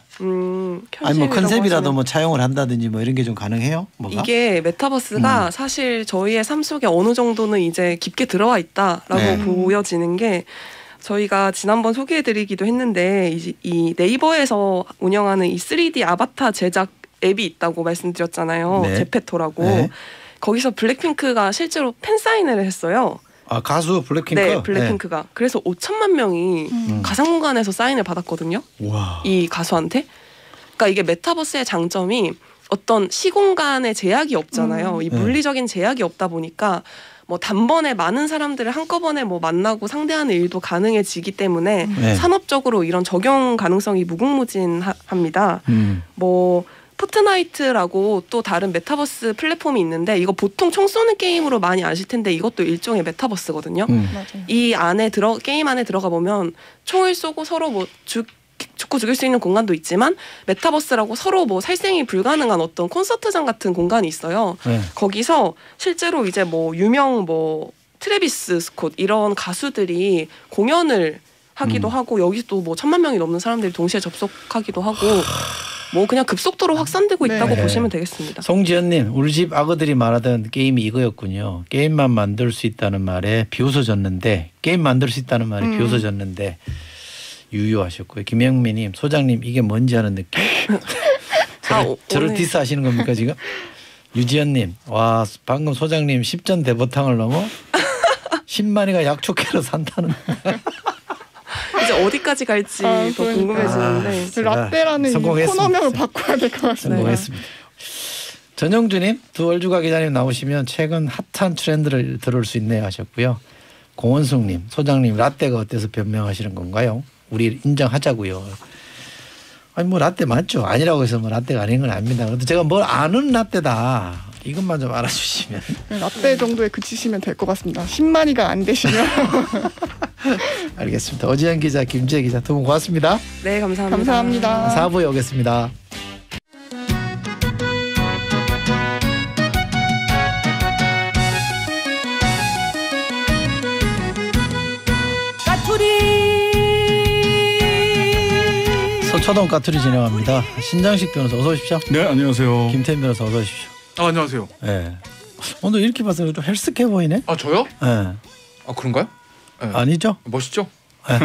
아니 뭐 컨셉이라도 뭐 차용을 한다든지 뭐 이런 게 좀 가능해요? 뭐가? 이게 메타버스가 사실 저희의 삶 속에 어느 정도는 이제 깊게 들어와 있다라고 네. 보여지는 게 저희가 지난번 소개해드리기도 했는데 이 네이버에서 운영하는 이 3D 아바타 제작 앱이 있다고 말씀드렸잖아요. 네. 제페토라고. 네. 거기서 블랙핑크가 실제로 팬 사인회를 했어요. 아 가수 블랙핑크? 네, 블랙핑크가. 네. 그래서 5천만 명이 가상공간에서 사인을 받았거든요. 와. 이 가수한테. 그러니까 이게 메타버스의 장점이 어떤 시공간에 제약이 없잖아요. 이 물리적인 제약이 없다 보니까 뭐 단번에 많은 사람들을 한꺼번에 뭐 만나고 상대하는 일도 가능해지기 때문에 네. 산업적으로 이런 적용 가능성이 무궁무진합니다. 뭐 포트나이트라고 또 다른 메타버스 플랫폼이 있는데 이거 보통 총 쏘는 게임으로 많이 아실 텐데 이것도 일종의 메타버스거든요. 이 안에 게임 안에 들어가 보면 총을 쏘고 서로 뭐 죽고 죽일 수 있는 공간도 있지만 메타버스라고 서로 뭐 살생이 불가능한 어떤 콘서트장 같은 공간이 있어요. 네. 거기서 실제로 이제 뭐 유명 뭐 트래비스 스콧 이런 가수들이 공연을 하기도 하고 여기도 뭐 1,000만 명이 넘는 사람들이 동시에 접속하기도 하고 뭐 그냥 급속도로 확산되고 있다고 네. 보시면 되겠습니다. 송지연님, 우리 집 아그들이 말하던 게임이 이거였군요. 게임만 만들 수 있다는 말에 비웃어졌는데 게임 만들 수 있다는 말에 비웃어졌는데 유유하셨고요. 김영민님, 소장님 이게 뭔지 아는 느낌. 저를 디스하시는 겁니까 지금? 유지연님, 와 방금 소장님 10전 대보탕을 넘어 10만이가 약초캐로 산다는. 이제 어디까지 갈지 더 궁금해지는데 라떼라는 코너명을 바꿔야 될 것 같습니다. 성공했습니다. 전영주님, 두 월주가 기자님 나오시면 최근 핫한 트렌드를 들을 수 있네요 하셨고요. 공원숙님, 소장님 라떼가 어때서 변명하시는 건가요? 우리 인정하자고요. 아니 뭐 라떼 맞죠? 아니라고 해서 뭐 라떼가 아닌 건 아닙니다. 그런데 제가 뭘 아는 라떼다 이것만 좀 알아주시면. 라떼 정도에 그치시면 될 것 같습니다. 10만이가 안 되시면. 알겠습니다. 어지연 기자, 김지혜 기자 두 분 고맙습니다. 네, 감사합니다. 감사합니다. 4부에 오겠습니다. 서초동 까투리 진행합니다. 신장식 변호사 어서 오십시오. 네, 안녕하세요. 김태현 변호사 어서 오십시오. 안녕하세요. 네. 오늘 이렇게 봐서 좀 헬스케 보이네. 아 저요? 네. 아 그런가요? 네. 아니죠? 멋있죠? 네.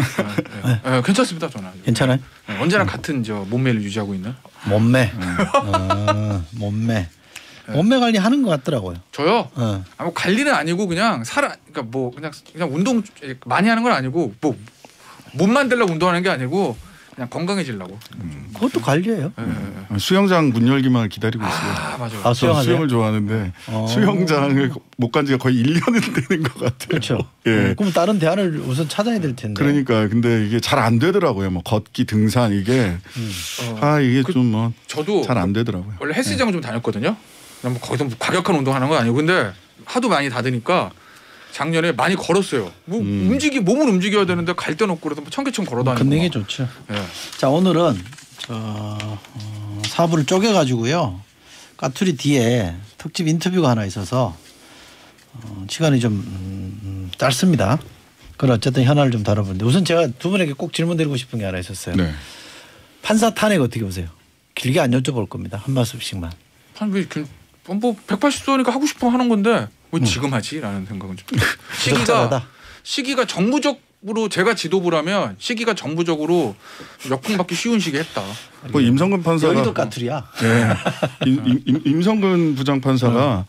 네, 괜찮습니다 저는. 괜찮아요? 네, 언제나 같은 저 몸매를 유지하고 있는. 몸매. 몸매. 몸매 관리 하는 것 같더라고요. 저요? 아, 뭐 관리는 아니고 그냥 그러니까 뭐 그냥 운동 많이 하는 건 아니고 뭐 몸 만들려고 운동하는 게 아니고 그냥 건강해지려고. 그것도 관리예요. 수영장 문 열기만 기다리고 있어요. 아 맞아요. 아, 수영을 좋아하는데 수영장을 못 간 지가 거의 1년은 되는 것 같아요. 그렇죠. 예. 그럼 다른 대안을 우선 찾아야 될 텐데. 그러니까 근데 이게 잘 안 되더라고요. 뭐 걷기, 등산 이게 이게 좀 뭐 저도 잘 안 되더라고요. 원래 헬스장을 좀 다녔거든요. 그냥 뭐 거기서 뭐 과격한 운동하는 건 아니고 근데 하도 많이 닫으니까 작년에 많이 걸었어요. 뭐 몸을 움직여야 되는데 갈 데는 없고 그래서 뭐 청계천 걸어다니고. 걷는 게 좋죠. 네. 자 오늘은 4부를 쪼개가지고요. 까투리 뒤에 특집 인터뷰가 하나 있어서 시간이 좀 짧습니다. 그럼 어쨌든 현안을 좀 다뤄보는데 우선 제가 두 분에게 꼭 질문드리고 싶은 게 하나 있었어요. 네. 판사 탄핵 어떻게 보세요? 길게 안 여쭤볼 겁니다. 한 말씀씩만. 뭐 180도니까 하고 싶으면 하는 건데 왜 지금 하지라는 생각은 좀. 시기가 정부적으로 제가 지도부라면 시기가 정부적으로 역풍받기 쉬운 시기에 했다. 뭐 임성근 판사가 여기도 까투리야. 네. 임성근 부장판사가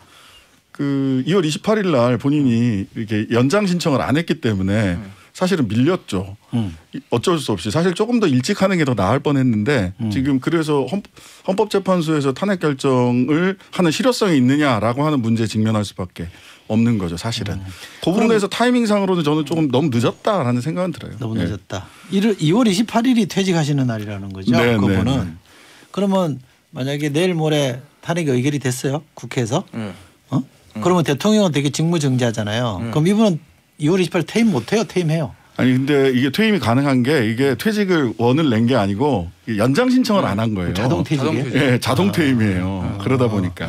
그 2월 28일 날 본인이 이렇게 연장 신청을 안 했기 때문에 사실은 밀렸죠. 어쩔 수 없이 사실 조금 더 일찍 하는 게 더 나을 뻔했는데 지금 그래서 헌법재판소에서 탄핵 결정을 하는 실효성이 있느냐라고 하는 문제에 직면할 수밖에 없는 거죠. 사실은. 그 부분에서 타이밍상으로는 저는 조금 너무 늦었다라는 생각은 들어요. 너무 늦었다. 2월 28일이 퇴직하시는 날이라는 거죠. 네, 그분은. 네. 그러면 만약에 내일 모레 탄핵이 의결이 됐어요. 국회에서. 그러면 대통령은 되게 직무정지하잖아요. 그럼 이분은 2월 28일 퇴임 못해요? 퇴임해요? 아니 근데 이게 퇴임이 가능한 게 이게 퇴직을 원을 낸 게 아니고 연장 신청을 안 한 거예요. 자동 퇴직이에요? 네, 자동 퇴임이에요. 그러다 보니까.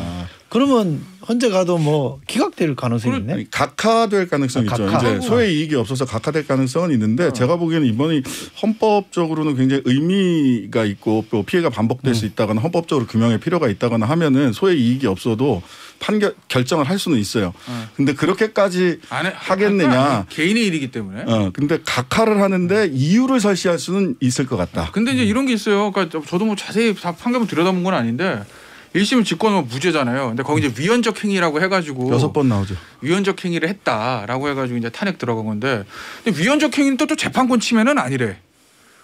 그러면 헌재 가도 뭐 기각될 가능성이 있네. 각하될 가능성이 있죠. 이제 소의 이익이 없어서 각하될 가능성은 있는데 제가 보기에는 이번이 헌법적으로는 굉장히 의미가 있고 또 피해가 반복될 수 있다거나 헌법적으로 규명할 필요가 있다거나 하면은 소의 이익이 없어도 결정을 할 수는 있어요. 근데 그렇게까지 하겠느냐. 개인의 일이기 때문에. 근데 각하를 하는데 이유를 설시할 수는 있을 것 같다. 근데 이제 이런 게 있어요. 그러니까 저도 뭐 자세히 다 판결을 들여다본 건 아닌데 1심 직권은 무죄잖아요. 근데 거기 이제 위헌적 행위라고 해가지고 6번 나오죠. 위헌적 행위를 했다라고 해가지고 이제 탄핵 들어간 건데 근데 위헌적 행위는 또 재판권 침해는 아니래.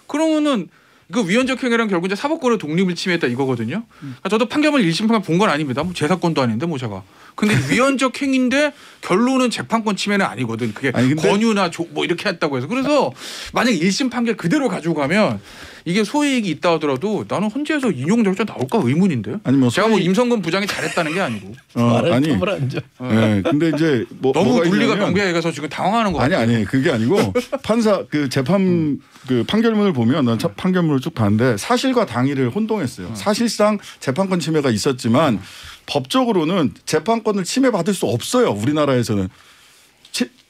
그러면은 그 위헌적 행위는 결국 이제 사법권의 독립을 침해했다 이거거든요. 그러니까 저도 판결을 1심 판결 본 건 아닙니다. 뭐 제 사건도 아닌데 뭐 제가. 근데 위헌적 행위인데 결론은 재판권 침해는 아니거든. 그게 권유나 뭐 이렇게 했다고 해서. 그래서 만약에 1심 판결 그대로 가지고 가면 이게 소이익이 있다 하더라도 나는 헌재에서 인용 절차 나올까 의문인데요. 아니 뭐 제가 뭐 임성근 부장이 잘했다는 게 아니고. 아니. 네, 근데 이제 뭐 너무 논리가 명백해서 지금 당황하는 거 같아요. 아니 그게 아니고 판사 그 재판 그 판결문을 보면 난 판결문을 쭉 봤는데 사실과 당의를 혼동했어요. 사실상 재판권 침해가 있었지만 법적으로는 재판권을 침해받을 수 없어요. 우리나라에서는.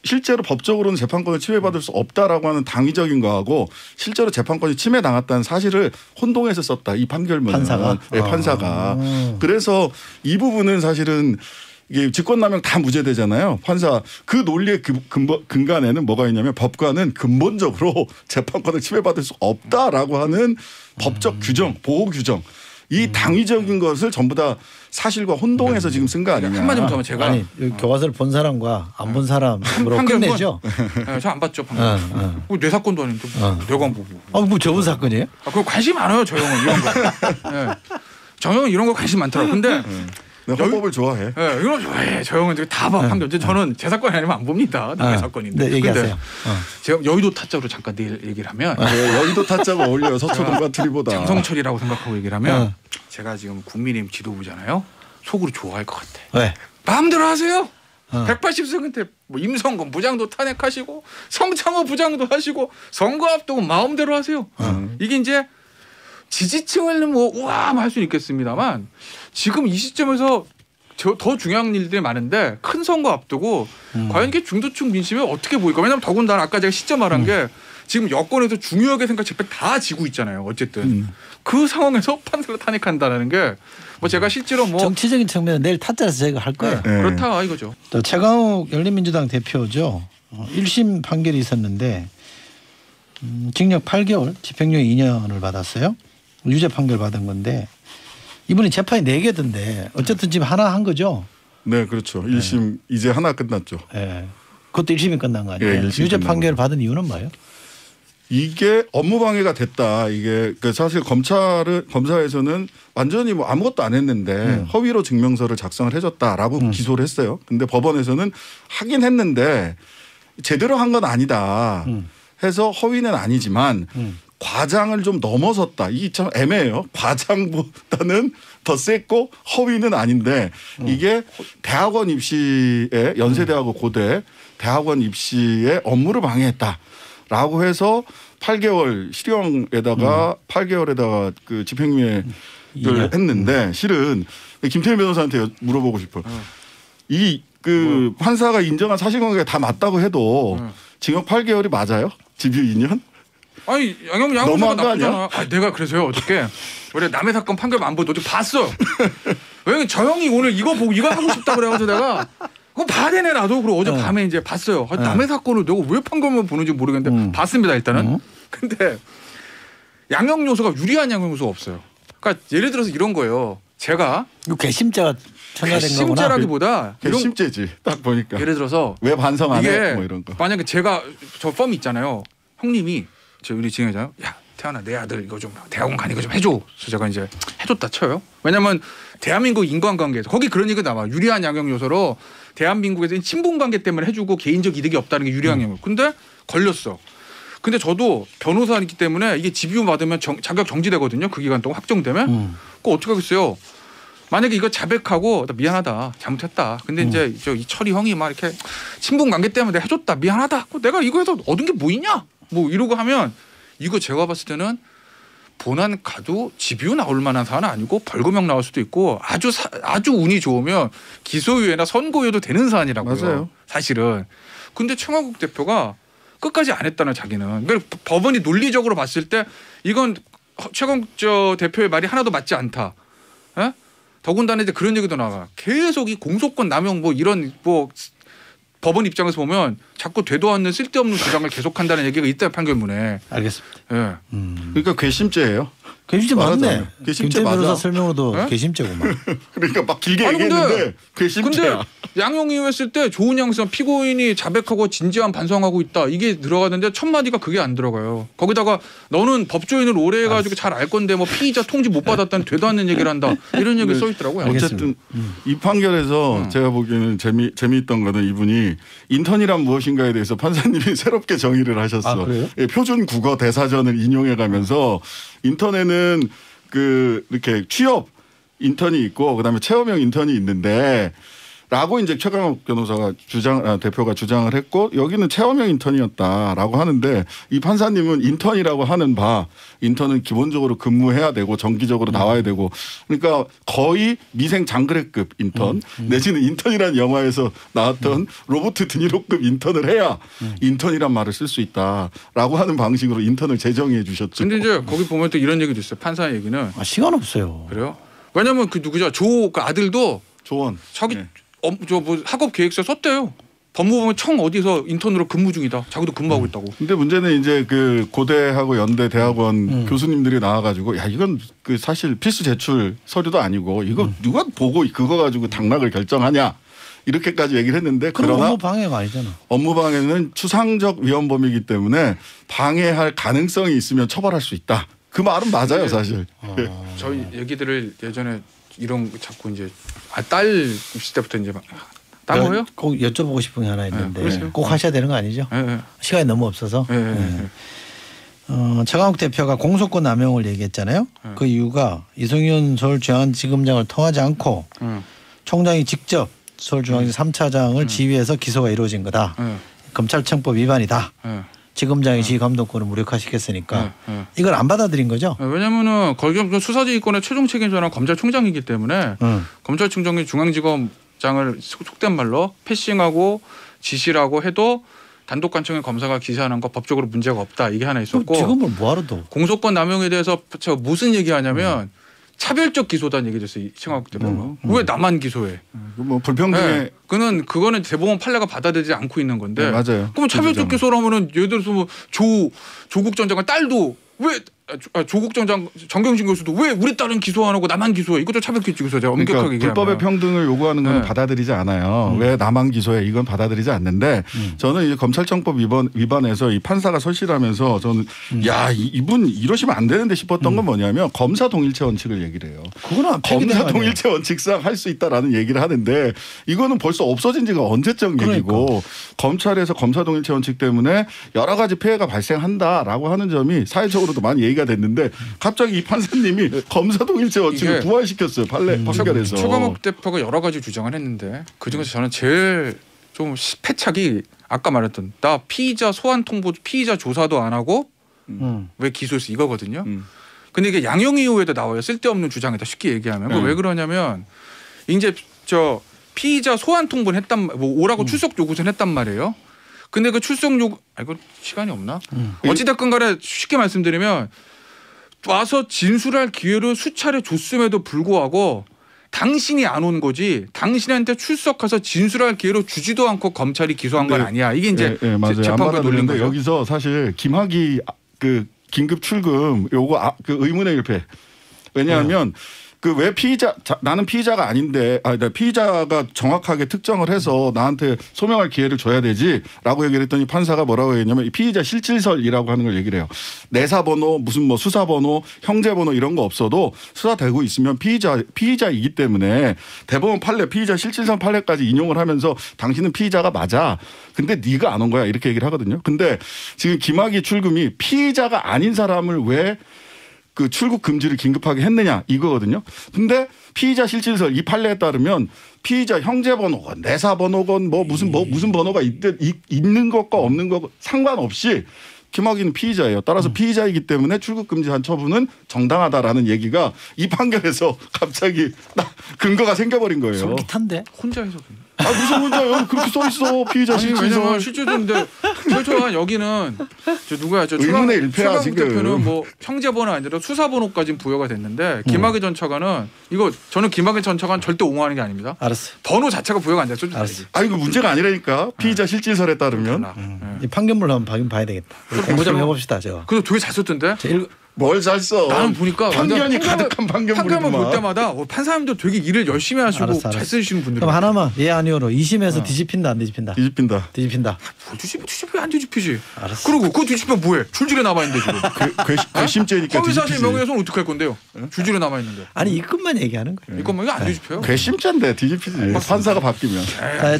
실제로 법적으로는 재판권을 침해받을 수 없다라고 하는 당위적인 거하고 실제로 재판권이 침해당했다는 사실을 혼동해서 썼다. 이 판결문은. 판사가? 네, 판사가. 그래서 이 부분은 사실은 이게 직권남용 다 무죄되잖아요. 판사 그 논리의 근간에는 뭐가 있냐면 법관은 근본적으로 재판권을 침해받을 수 없다라고 하는 법적 규정, 보호 규정. 이 당위적인 것을 전부 다 사실과 혼동해서 지금 쓴 거 아니냐. 한마디만 더 하면 제가 아니 교과서를 본 사람과 안 본 사람으로 끝내죠. 네, 저 안 봤죠. 내 사건도 아닌데 내가 안 보고. 뭐 저분 사건이에요? 그거 관심 많아요. 저 형은 이런 거. 네. 저 형은 이런 거 관심 많더라고. 근데 헌법을 좋아해. 네, 이런 거 좋아해. 저 형은 다 봐. 판결. 저는 제 사건이 아니면 안 봅니다. 남의 사건인데. 네, 얘기하세요. 제가 여의도 타짜로 잠깐 내일 얘기를 하면 여의도 타짜가 어울려요. 서초동과 트리보다. 장성철이라고 생각하고 얘기를 하면 제가 지금 국민의힘 지도부잖아요. 속으로 좋아할 것 같아. 왜? 마음대로 하세요. 180석한테 뭐 임성근 부장도 탄핵하시고 성창호 부장도 하시고 선거 앞두고 마음대로 하세요. 이게 이제 지지층을 뭐 우와 할 수는 있겠습니다만 지금 이 시점에서 더 중요한 일들이 많은데 큰 선거 앞두고 과연 이게 중도층 민심이 어떻게 보일까? 왜냐하면 더군다나 아까 제가 시점 말한 게 지금 여권에서 중요하게 생각 재판 다 지고 있잖아요. 어쨌든 그 상황에서 판사를 탄핵한다는 게 뭐 제가 실제로 뭐 정치적인 측면은 내일 타짜에서 저희가 할 거예요. 네. 그렇다 이거죠. 또 최강욱 열린민주당 대표죠. 1심 판결이 있었는데 징역 8개월, 집행유예 2년을 받았어요. 유죄 판결 받은 건데 이분이 재판이 4개던데 어쨌든 지금 하나 한 거죠. 네, 그렇죠. 1심 이제 하나 끝났죠. 네. 그것도 1심이 끝난 거 아니에요? 네, 유죄 판결을 받은 이유는 뭐예요? 이게 업무방해가 됐다. 이게 사실 검사에서는 완전히 뭐 아무것도 안 했는데 허위로 증명서를 작성을 해줬다라고 기소를 했어요. 근데 법원에서는 하긴 했는데 제대로 한 건 아니다. 해서 허위는 아니지만 과장을 좀 넘어섰다. 이게 참 애매해요. 과장보다는 더 셌고 허위는 아닌데 이게 대학원 입시에 연세대하고 고대 대학원 입시에 업무를 방해했다. 라고 해서 8개월 실형에다가 8개월에다가 그 집행유예를 했는데 실은 김태현 변호사한테 물어보고 싶어요. 이 그 판사가 인정한 사실관계가 다 맞다고 해도 징역 8개월이 맞아요? 집유 2년? 아니 양형사가 나쁘잖아. 내가 그래서요 어저께 원래 남의 사건 판결 안 보고 어제 봤어요. 왜냐면 저 형이 오늘 이거 보고 이거 하고 싶다 그래가지고 내가 그거 봐야 되네 나도. 그리고 어제 밤에 이제 봤어요. 남의 사건을 내가 왜 판결만 보는지 모르겠는데 봤습니다 일단은. 근데 양형 요소가 유리한 양형 요소가 없어요. 그러니까 예를 들어서 이런 거예요. 제가 이거 괘씸죄가 첨가된 거구나. 괘씸죄라기보다 괘씸죄지. 딱 보니까. 예를 들어서 왜 반성 안 해? 뭐 이런 거. 만약에 제가 저 펌 있잖아요. 형님이 우리 진행자요. 야 태연아 내 아들 이거 좀 대학원 가니까 좀 해줘. 그래서 제가 이제 해줬다 쳐요. 왜냐면 대한민국 인간관계에서 거기 그런 얘기가 나와. 유리한 양형 요소로 대한민국에서 친분관계 때문에 해주고 개인적 이득이 없다는 게 유리한 양형. 근데 걸렸어. 근데 저도 변호사이기 때문에 이게 집유 받으면 자격 정지되거든요. 그 기간 동안 확정되면. 그거 어떻게 하겠어요. 만약에 이거 자백하고 나 미안하다 잘못했다. 근데 이제 이 철이 형이 막 이렇게 친분관계 때문에 내가 해줬다 미안하다. 내가 이거 해서 얻은 게 뭐 있냐? 뭐 이러고 하면 이거 제가 봤을 때는 본안 가도 집유 나올 만한 사안은 아니고 벌금형 나올 수도 있고 아주 운이 좋으면 기소유예나 선고유예도 되는 사안이라고요. 맞아요. 사실은. 근데 청와국 대표가 끝까지 안 했다는 자기는. 그러니까 법원이 논리적으로 봤을 때 이건 최강 대표의 말이 하나도 맞지 않다. 에? 더군다나 이제 그런 얘기도 나와. 계속 이 공소권 남용 뭐 이런 뭐 법원 입장에서 보면 자꾸 되도 않는 쓸데없는 주장을 계속한다는 얘기가 있다 판결문에. 알겠습니다. 예. 그러니까 괘씸죄예요. 괘씸죄 맞네. 괘씸죄 변호사 맞아. 설명으로도 네? 괘씸죄구만. 그러니까 막 길게 아니, 얘기했는데 괘씸죄야. 근데 양형 이유했을 때 좋은 양성 피고인이 자백하고 진지한 반성하고 있다 이게 들어가는데 첫 마디가 그게 안 들어가요. 거기다가 너는 법조인을 오래 해가지고 잘 알 건데 뭐 피의자 통지 못 받았다는 되도 않는 얘기를 한다 이런 얘기 써 있더라고요. 어쨌든 이 판결에서 제가 보기에는 재미있던 거는 이분이 인턴이란 무엇인가에 대해서 판사님이 새롭게 정의를 하셨어. 아, 그래요? 예, 표준 국어 대사전을 인용해가면서 인턴에는 이렇게 취업 인턴이 있고 그다음에 체험형 인턴이 있는데. 라고 이제 최강욱 변호사가 대표가 주장을 했고 여기는 체험형 인턴이었다라고 하는데 이 판사님은 인턴이라고 하는 인턴은 기본적으로 근무해야 되고 정기적으로 나와야 되고 그러니까 거의 미생 장그래급 인턴 내지는 인턴이라는 영화에서 나왔던 로버트 드니로급 인턴을 해야 인턴이란 말을 쓸 수 있다라고 하는 방식으로 인턴을 재정의해 주셨죠. 근데 이제 거기 보면 또 이런 얘기도 있어요. 판사 얘기는. 시간 없어요. 그래요? 왜냐면 그 누구죠? 그 아들도 조원. 자기 네. 뭐 학업 계획서 썼대요. 법무부는 청 어디서 인턴으로 근무 중이다. 자기도 근무하고 있다고. 근데 문제는 이제 그 고대하고 연대 대학원 교수님들이 나와가지고 야 이건 그 사실 필수 제출 서류도 아니고 이거 누가 보고 그거 가지고 당락을 결정하냐 이렇게까지 얘기를 했는데 그러나 업무 방해가 아니잖아. 업무 방해는 추상적 위헌범이기 때문에 방해할 가능성이 있으면 처벌할 수 있다. 그 말은 맞아요 사실. 저희 얘기들을 예전에 이런 자꾸 이제 딸 입시 때부터 이제 딸 뭐예요? 꼭 여쭤보고 싶은 게 하나 있는데 네, 꼭 하셔야 되는 거 아니죠? 네. 시간이 너무 없어서. 최강욱 대표가 공소권 남용을 얘기했잖아요. 그 이유가 이승윤 서울중앙지검장을 통하지 않고 총장이 직접 서울중앙지 3차장을 지휘해서 기소가 이루어진 거다. 검찰청법 위반이다. 지검장이 지휘 감독권을 무력화시켰으니까 이걸 안 받아들인 거죠. 왜냐하면은 거기 수사지휘권의 최종 책임자는 검찰총장이기 때문에 검찰총장이 중앙지검장을 속된 말로 패싱하고 지시라고 해도 단독 관청의 검사가 기소하는 거 법적으로 문제가 없다 이게 하나 있었고. 지금은 뭐하러 또? 공소권 남용에 대해서 저 무슨 얘기하냐면 차별적 기소단 얘기됐어요. 청와국 대법원. 왜 나만 기소해? 뭐 불평등에. 그거는 대법원 판례가 받아들이지 않고 있는 건데. 네, 맞아요. 그럼 차별적 기소라면은 예를 들어서 뭐 조국 전 장관 딸도 왜 조국 전 정경심 교수도 왜 우리 딸은 기소 안 하고 나만 기소해? 이것도 차별적 기소죠. 엄격하게 그러니까 얘기하면. 불법의 평등을 요구하는 건 받아들이지 않아요. 왜 나만 기소해? 이건 받아들이지 않는데 저는 이제 검찰청법 위반해서 이 판사가 설실하면서 저는 야 이분 이러시면 안 되는데 싶었던 건 뭐냐면 검사 동일체 원칙을 얘기를 해요. 그거는 검사 동일체 원칙상 할 수 있다라는 얘기를 하는데 이거는 벌써 없어진 지가 언제적 얘기고 검찰에서 검사 동일체 원칙 때문에 여러 가지 폐해가 발생한다라고 하는 점이 사회적으로도 많이 얘기가 됐는데 갑자기 이 판사님이 검사 동일체 원칙을 부활시켰어요. 판결에서. 최강욱 대표가 여러 가지 주장을 했는데 그중에서 저는 제일 좀 패착이 아까 말했던 나 피의자 소환 통보 피의자 조사도 안 하고 왜 기소했어 이거거든요. 근데 이게 양형 이후에도 나와요. 쓸데없는 주장이다 쉽게 얘기하면. 왜 그러냐면 이제 저 피의자 소환 통보는 했단 뭐 오라고 출석 요구서는 했단 말이에요. 근데 그 출석 요구 이거 시간이 없나? 어찌됐건 간에 쉽게 말씀드리면 와서 진술할 기회를 수차례 줬음에도 불구하고 당신이 안 온 거지 당신한테 출석해서 진술할 기회를 주지도 않고 검찰이 기소한 건 아니야. 이게 이제 맞아요. 재판부가 놀린 거죠. 여기서 사실 김학의 그 긴급 출금 요거 그 의문의 일패. 왜냐하면 그 왜 나는 피의자가 아닌데 피의자가 정확하게 특정을 해서 나한테 소명할 기회를 줘야 되지라고 얘기를 했더니 판사가 뭐라고 했냐면 이 피의자 실질설이라고 하는 걸 얘기를 해요. 내사 번호 무슨 뭐 수사 번호 형제 번호 이런 거 없어도 수사되고 있으면 피의자이기 때문에 대법원 판례 피의자 실질설 판례까지 인용을 하면서 당신은 피의자가 맞아. 근데 네가 안 온 거야 이렇게 얘기를 하거든요. 근데 지금 김학의 출금이 피의자가 아닌 사람을 왜 그 출국 금지를 긴급하게 했느냐 이거거든요. 근데 피의자 실질설 이 판례에 따르면 피의자 형제 번호건 내사 번호건 뭐 무슨 번호가 있는 것과 없는 것 상관없이 김학의는 피의자예요. 따라서 피의자이기 때문에 출국 금지한 처분은 정당하다라는 얘기가 이 판결에서 갑자기 근거가 생겨버린 거예요. 솔깃한데 혼자 해서. 무슨 혼자요? 그렇게 써 있어 피의자 실질서. 왜냐면 실질인데 최소한 여기는 저 누구야 저 의문의 일패야 최강 대표는 뭐 형제번호 아니라 수사번호까지 부여가 됐는데 김학의 전 차관은 이거 저는 김학의 전 차관 절대 옹호하는 게 아닙니다. 알았어. 번호 자체가 부여가 안 됐어. 알았어. 이거 문제가 아니라니까 피의자 실질설에 따르면. 이 판결문을 한번 봐야 되겠다. 공부 좀 해봅시다. 제가. 그래서 되게 잘 썼던데. 뭘 잘 써? 나는 보니까 편견이 가득한 판결문 볼 때마다 판사님도 되게 일을 열심히 하시고 잘 쓰시는 분들. 그럼 하나만 예 아니오로 2심에서 뒤집힌다 안 뒤집힌다? 뒤집힌다. 뒤집힌다. 안 뒤집히지. 알았어. 그리고 그거 뒤집히면 뭐해? 줄줄이 남아 있는데 지금. 괘씸죄니까 허위사실 명예훼손 어떻게 할 건데요? 줄줄이 남아 있는데. 아니 이것만 얘기하는 거예요. 이것만 이거 안 뒤집혀요. 괘씸죄인데 뒤집히지. 판사가 바뀌면.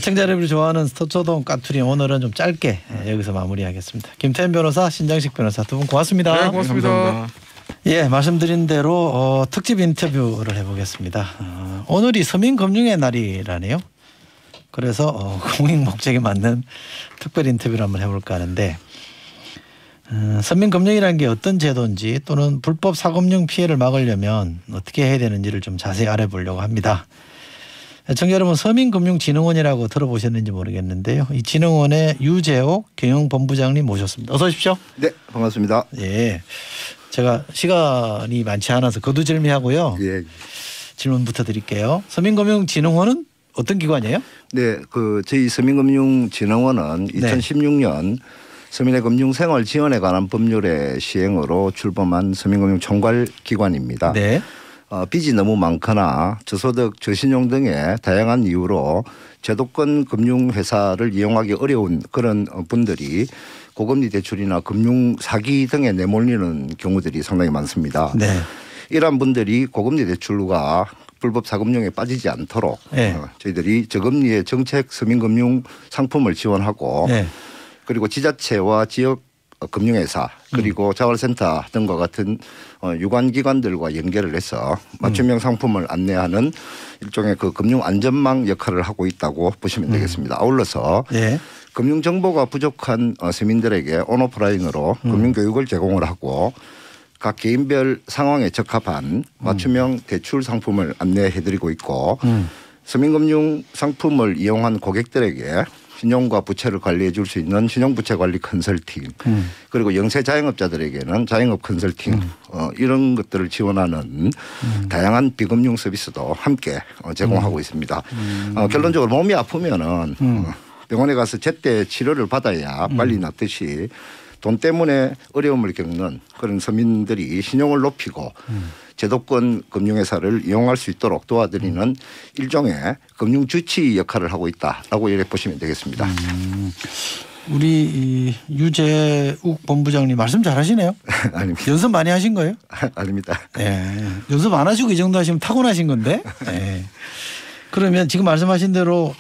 청자 여러분이 좋아하는 서초동 까투리 오늘은 좀 짧게 여기서 마무리하겠습니다. 김태현 변호사, 신장식 변호사 두 분 고맙습니다. 네, 고맙습니다. 감사합니다. 예, 말씀드린 대로 특집 인터뷰를 해보겠습니다. 오늘이 서민금융의 날이라네요. 그래서 공익 목적에 맞는 특별 인터뷰를 한번 해볼까 하는데 서민금융이라는 게 어떤 제도인지 또는 불법 사금융 피해를 막으려면 어떻게 해야 되는지를 좀 자세히 알아보려고 합니다. 청자 여러분 서민금융진흥원이라고 들어보셨는지 모르겠는데요. 이 진흥원의 유재옥 경영본부장님 모셨습니다. 어서 오십시오. 네, 반갑습니다. 예. 제가 시간이 많지 않아서 거두절미하고요. 예. 질문부터 드릴게요. 서민금융진흥원은 어떤 기관이에요? 네, 저희 서민금융진흥원은 2016년 서민의 금융생활 지원에 관한 법률의 시행으로 출범한 서민금융 총괄기관입니다. 네. 빚이 너무 많거나 저소득 저신용 등의 다양한 이유로 제도권 금융회사를 이용하기 어려운 그런 분들이 고금리 대출이나 금융 사기 등에 내몰리는 경우들이 상당히 많습니다. 네. 이러한 분들이 고금리 대출과 불법 사금융에 빠지지 않도록 네. 저희들이 저금리의 정책 서민금융 상품을 지원하고 네. 그리고 지자체와 지역 금융회사 그리고 자활센터 등과 같은 유관기관들과 연계를 해서 맞춤형 상품을 안내하는 일종의 그 금융 안전망 역할을 하고 있다고 보시면 되겠습니다. 아울러서 네. 금융 정보가 부족한 서민들에게 온오프라인으로 금융 교육을 제공을 하고 각 개인별 상황에 적합한 맞춤형 대출 상품을 안내해드리고 있고 서민금융 상품을 이용한 고객들에게 신용과 부채를 관리해 줄 수 있는 신용부채 관리 컨설팅 그리고 영세 자영업자들에게는 자영업 컨설팅 이런 것들을 지원하는 다양한 비금융 서비스도 함께 제공하고 있습니다. 결론적으로 몸이 아프면은 병원에 가서 제때 치료를 받아야 빨리 낫듯이 돈 때문에 어려움을 겪는 그런 서민들이 신용을 높이고 제도권 금융회사를 이용할 수 있도록 도와드리는 일종의 금융주치 역할을 하고 있다라고 이렇게 보시면 되겠습니다. 우리 유재욱 본부장님 말씀 잘하시네요. 아닙니다. 연습 많이 하신 거예요? 아닙니다. 네. 연습 안 하시고 이 정도 하시면 타고나신 건데. 네. 그러면 지금 말씀하신 대로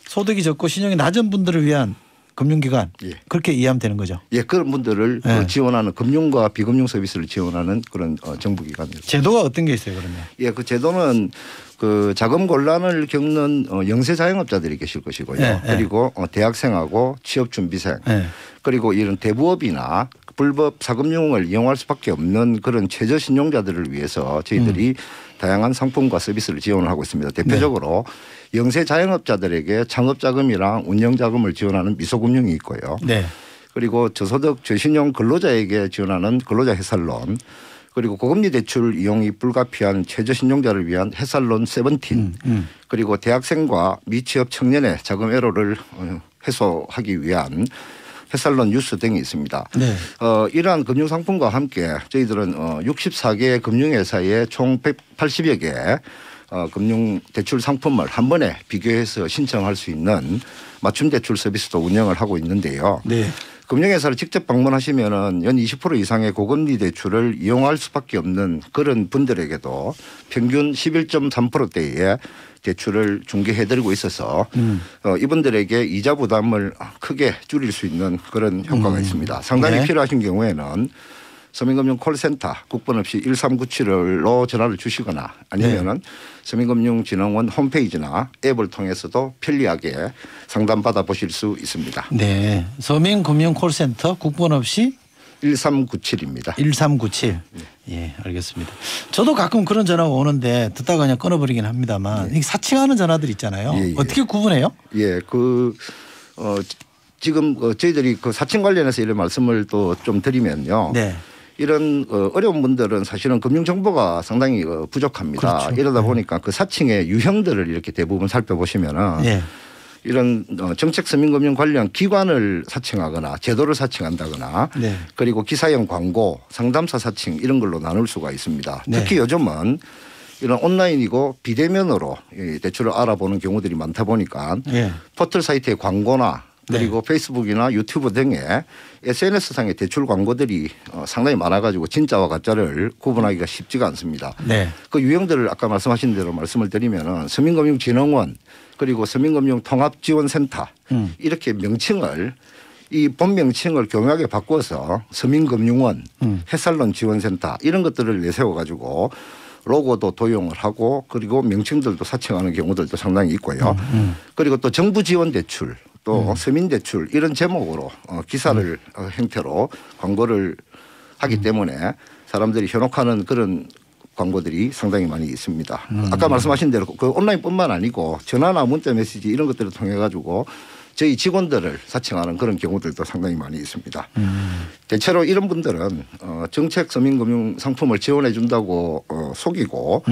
소득이 적고 신용이 낮은 분들을 위한 금융기관 그렇게 이해하면 되는 거죠. 예, 그런 분들을 지원하는 금융과 비금융 서비스를 지원하는 그런 정부기관입니다. 제도가 어떤 게 있어요, 그러면? 예, 그 제도는 그 자금 곤란을 겪는 영세 자영업자들이 계실 것이고요. 그리고 대학생하고 취업준비생 그리고 이런 대부업이나 불법 사금융을 이용할 수밖에 없는 그런 최저신용자들을 위해서 저희들이 다양한 상품과 서비스를 지원을 하고 있습니다. 대표적으로 영세 자영업자들에게 창업자금이랑 운영자금을 지원하는 미소금융이 있고요. 네. 그리고 저소득 저신용 근로자에게 지원하는 근로자 해살론 그리고 고금리 대출 이용이 불가피한 최저신용자를 위한 해살론 세븐틴 그리고 대학생과 미취업 청년의 자금 애로를 해소하기 위한 해살론 뉴스 등이 있습니다. 네. 이러한 금융상품과 함께 저희들은 64개 금융회사의 총 180여 개 금융 대출 상품을 한 번에 비교해서 신청할 수 있는 맞춤 대출 서비스도 운영을 하고 있는데요. 네. 금융회사를 직접 방문하시면은 연 20% 이상의 고금리 대출을 이용할 수밖에 없는 그런 분들에게도 평균 11.3%대의 대출을 중개해드리고 있어서 이분들에게 이자 부담을 크게 줄일 수 있는 그런 효과가 있습니다. 상담이 네. 필요하신 경우에는 서민금융 콜센터 국번 없이 1397로 전화를 주시거나 아니면은 서민금융진흥원 홈페이지나 앱을 통해서도 편리하게 상담받아 보실 수 있습니다. 네. 서민금융 콜센터 국번 없이 1397입니다. 1397. 예, 알겠습니다. 저도 가끔 그런 전화가 오는데 듣다가 그냥 끊어버리긴 합니다만 이게 사칭하는 전화들 있잖아요. 예, 예. 어떻게 구분해요? 예, 지금 저희들이 그 사칭 관련해서 이런 말씀을 또 좀 드리면요. 네. 이런 어려운 분들은 사실은 금융 정보가 상당히 부족합니다. 그렇죠. 이러다 보니까 그 사칭의 유형들을 이렇게 대부분 살펴보시면은 예. 이런 정책 서민금융 관련 기관을 사칭하거나 제도를 사칭한다거나 네. 그리고 기사형 광고, 상담사 사칭 이런 걸로 나눌 수가 있습니다. 네. 특히 요즘은 이런 온라인이고 비대면으로 이 대출을 알아보는 경우들이 많다 보니까 예. 포털 사이트의 광고나 그리고 페이스북이나 유튜브 등의 SNS상의 대출 광고들이 상당히 많아가지고 진짜와 가짜를 구분하기가 쉽지가 않습니다. 네. 그 유형들을 아까 말씀하신 대로 말씀을 드리면은 서민금융진흥원 그리고 서민금융통합지원센터 이렇게 명칭을 이 본명칭을 교묘하게 바꿔서 서민금융원, 해살론 지원센터 이런 것들을 내세워가지고 로고도 도용을 하고 그리고 명칭들도 사칭하는 경우들도 상당히 있고요. 그리고 또 정부 지원 대출 또 서민 대출 이런 제목으로 기사를 형태로 광고를 하기 때문에 사람들이 현혹하는 그런 광고들이 상당히 많이 있습니다. 아까 말씀하신 대로 그 온라인뿐만 아니고 전화나 문자 메시지 이런 것들을 통해 가지고 저희 직원들을 사칭하는 그런 경우들도 상당히 많이 있습니다. 대체로 이런 분들은 정책 서민금융 상품을 지원해 준다고 속이고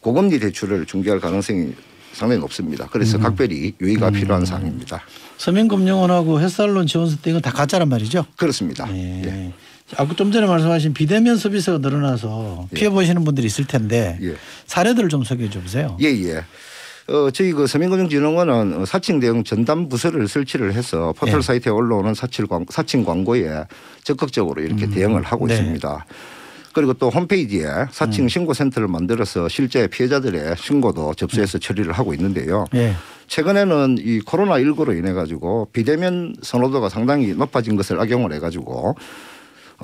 고금리 대출을 중개할 가능성이 상당히 높습니다. 그래서 각별히 유의가 필요한 사항입니다. 서민금융원하고 햇살론 지원센터 이건 다 가짜란 말이죠? 그렇습니다. 예. 아까 좀 전에 말씀하신 비대면 서비스가 늘어나서 피해 보시는 분들이 있을 텐데 사례들을 좀 소개해 주세요. 예. 저희 그 서민금융진흥원은 사칭 대응 전담 부서를 설치를 해서 포털 사이트에 올라오는 사칭 광고에 적극적으로 이렇게 대응을 하고 있습니다. 그리고 또 홈페이지에 사칭 신고센터를 만들어서 실제 피해자들의 신고도 접수해서 처리를 하고 있는데요. 최근에는 이 코로나19로 인해 가지고 비대면 선호도가 상당히 높아진 것을 악용을 해 가지고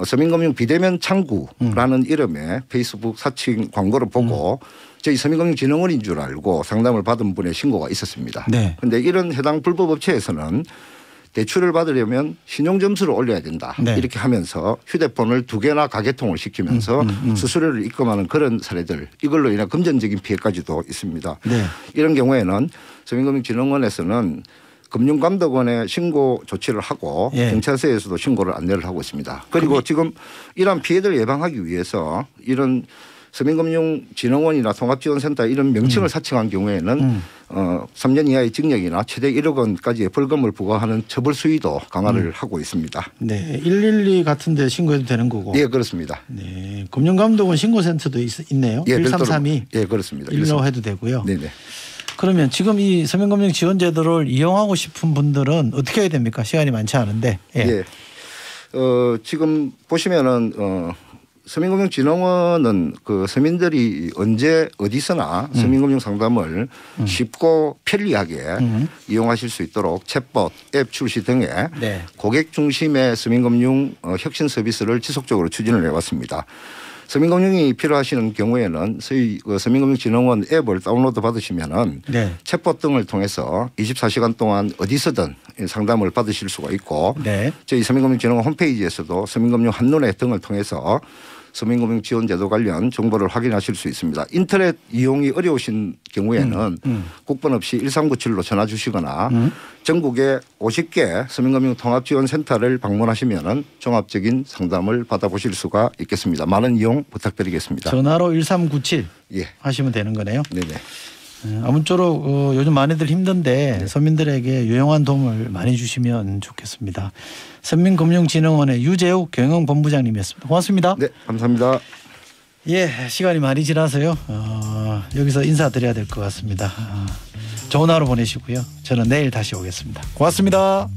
서민금융 비대면 창구라는 이름의 페이스북 사칭 광고를 보고 저희 서민금융진흥원인 줄 알고 상담을 받은 분의 신고가 있었습니다. 그런데 이런 해당 불법 업체에서는 대출을 받으려면 신용점수를 올려야 된다. 이렇게 하면서 휴대폰을 2개나 가계통을 시키면서 수수료를 입금하는 그런 사례들 이걸로 인해 금전적인 피해까지도 있습니다. 이런 경우에는 서민금융진흥원에서는 금융감독원에 신고 조치를 하고 경찰서에서도 신고를 안내를 하고 있습니다. 그리고 지금 이러한 피해를 예방하기 위해서 이런 서민금융진흥원이나 통합지원센터 이런 명칭을 사칭한 경우에는 3년 이하의 징역이나 최대 1억 원까지의 벌금을 부과하는 처벌 수위도 강화를 하고 있습니다. 네, 112 같은 데 신고해도 되는 거고. 예, 그렇습니다. 네, 금융감독원 신고센터도 있네요. 1332. 예, 그렇습니다. 일로 해도 되고요. 네네. 그러면 지금 이 서민금융 지원제도를 이용하고 싶은 분들은 어떻게 해야 됩니까? 시간이 많지 않은데. 지금 보시면은 서민금융진흥원은 그 서민들이 언제 어디서나 서민금융 상담을 쉽고 편리하게 이용하실 수 있도록 챗봇, 앱 출시 등의 고객 중심의 서민금융 혁신 서비스를 지속적으로 추진을 해왔습니다. 서민금융이 필요하시는 경우에는 저희 서민금융진흥원 앱을 다운로드 받으시면은 챗봇 등을 통해서 24시간 동안 어디서든 상담을 받으실 수가 있고 저희 서민금융진흥원 홈페이지에서도 서민금융 한눈에 등을 통해서 서민금융 지원 제도 관련 정보를 확인하실 수 있습니다. 인터넷 이용이 어려우신 경우에는 국번 없이 1397로 전화 주시거나 전국에 50개 서민금융 통합지원센터를 방문하시면 종합적인 상담을 받아보실 수가 있겠습니다. 많은 이용 부탁드리겠습니다. 전화로 1397 하시면 되는 거네요. 네네. 아무쪼록 요즘 많이들 힘든데 서민들에게 유용한 도움을 많이 주시면 좋겠습니다. 서민금융진흥원의 유재욱 경영본부장님이었습니다. 고맙습니다. 네, 감사합니다. 예, 시간이 많이 지나서요. 여기서 인사드려야 될 것 같습니다. 좋은 하루 보내시고요. 저는 내일 다시 오겠습니다. 고맙습니다.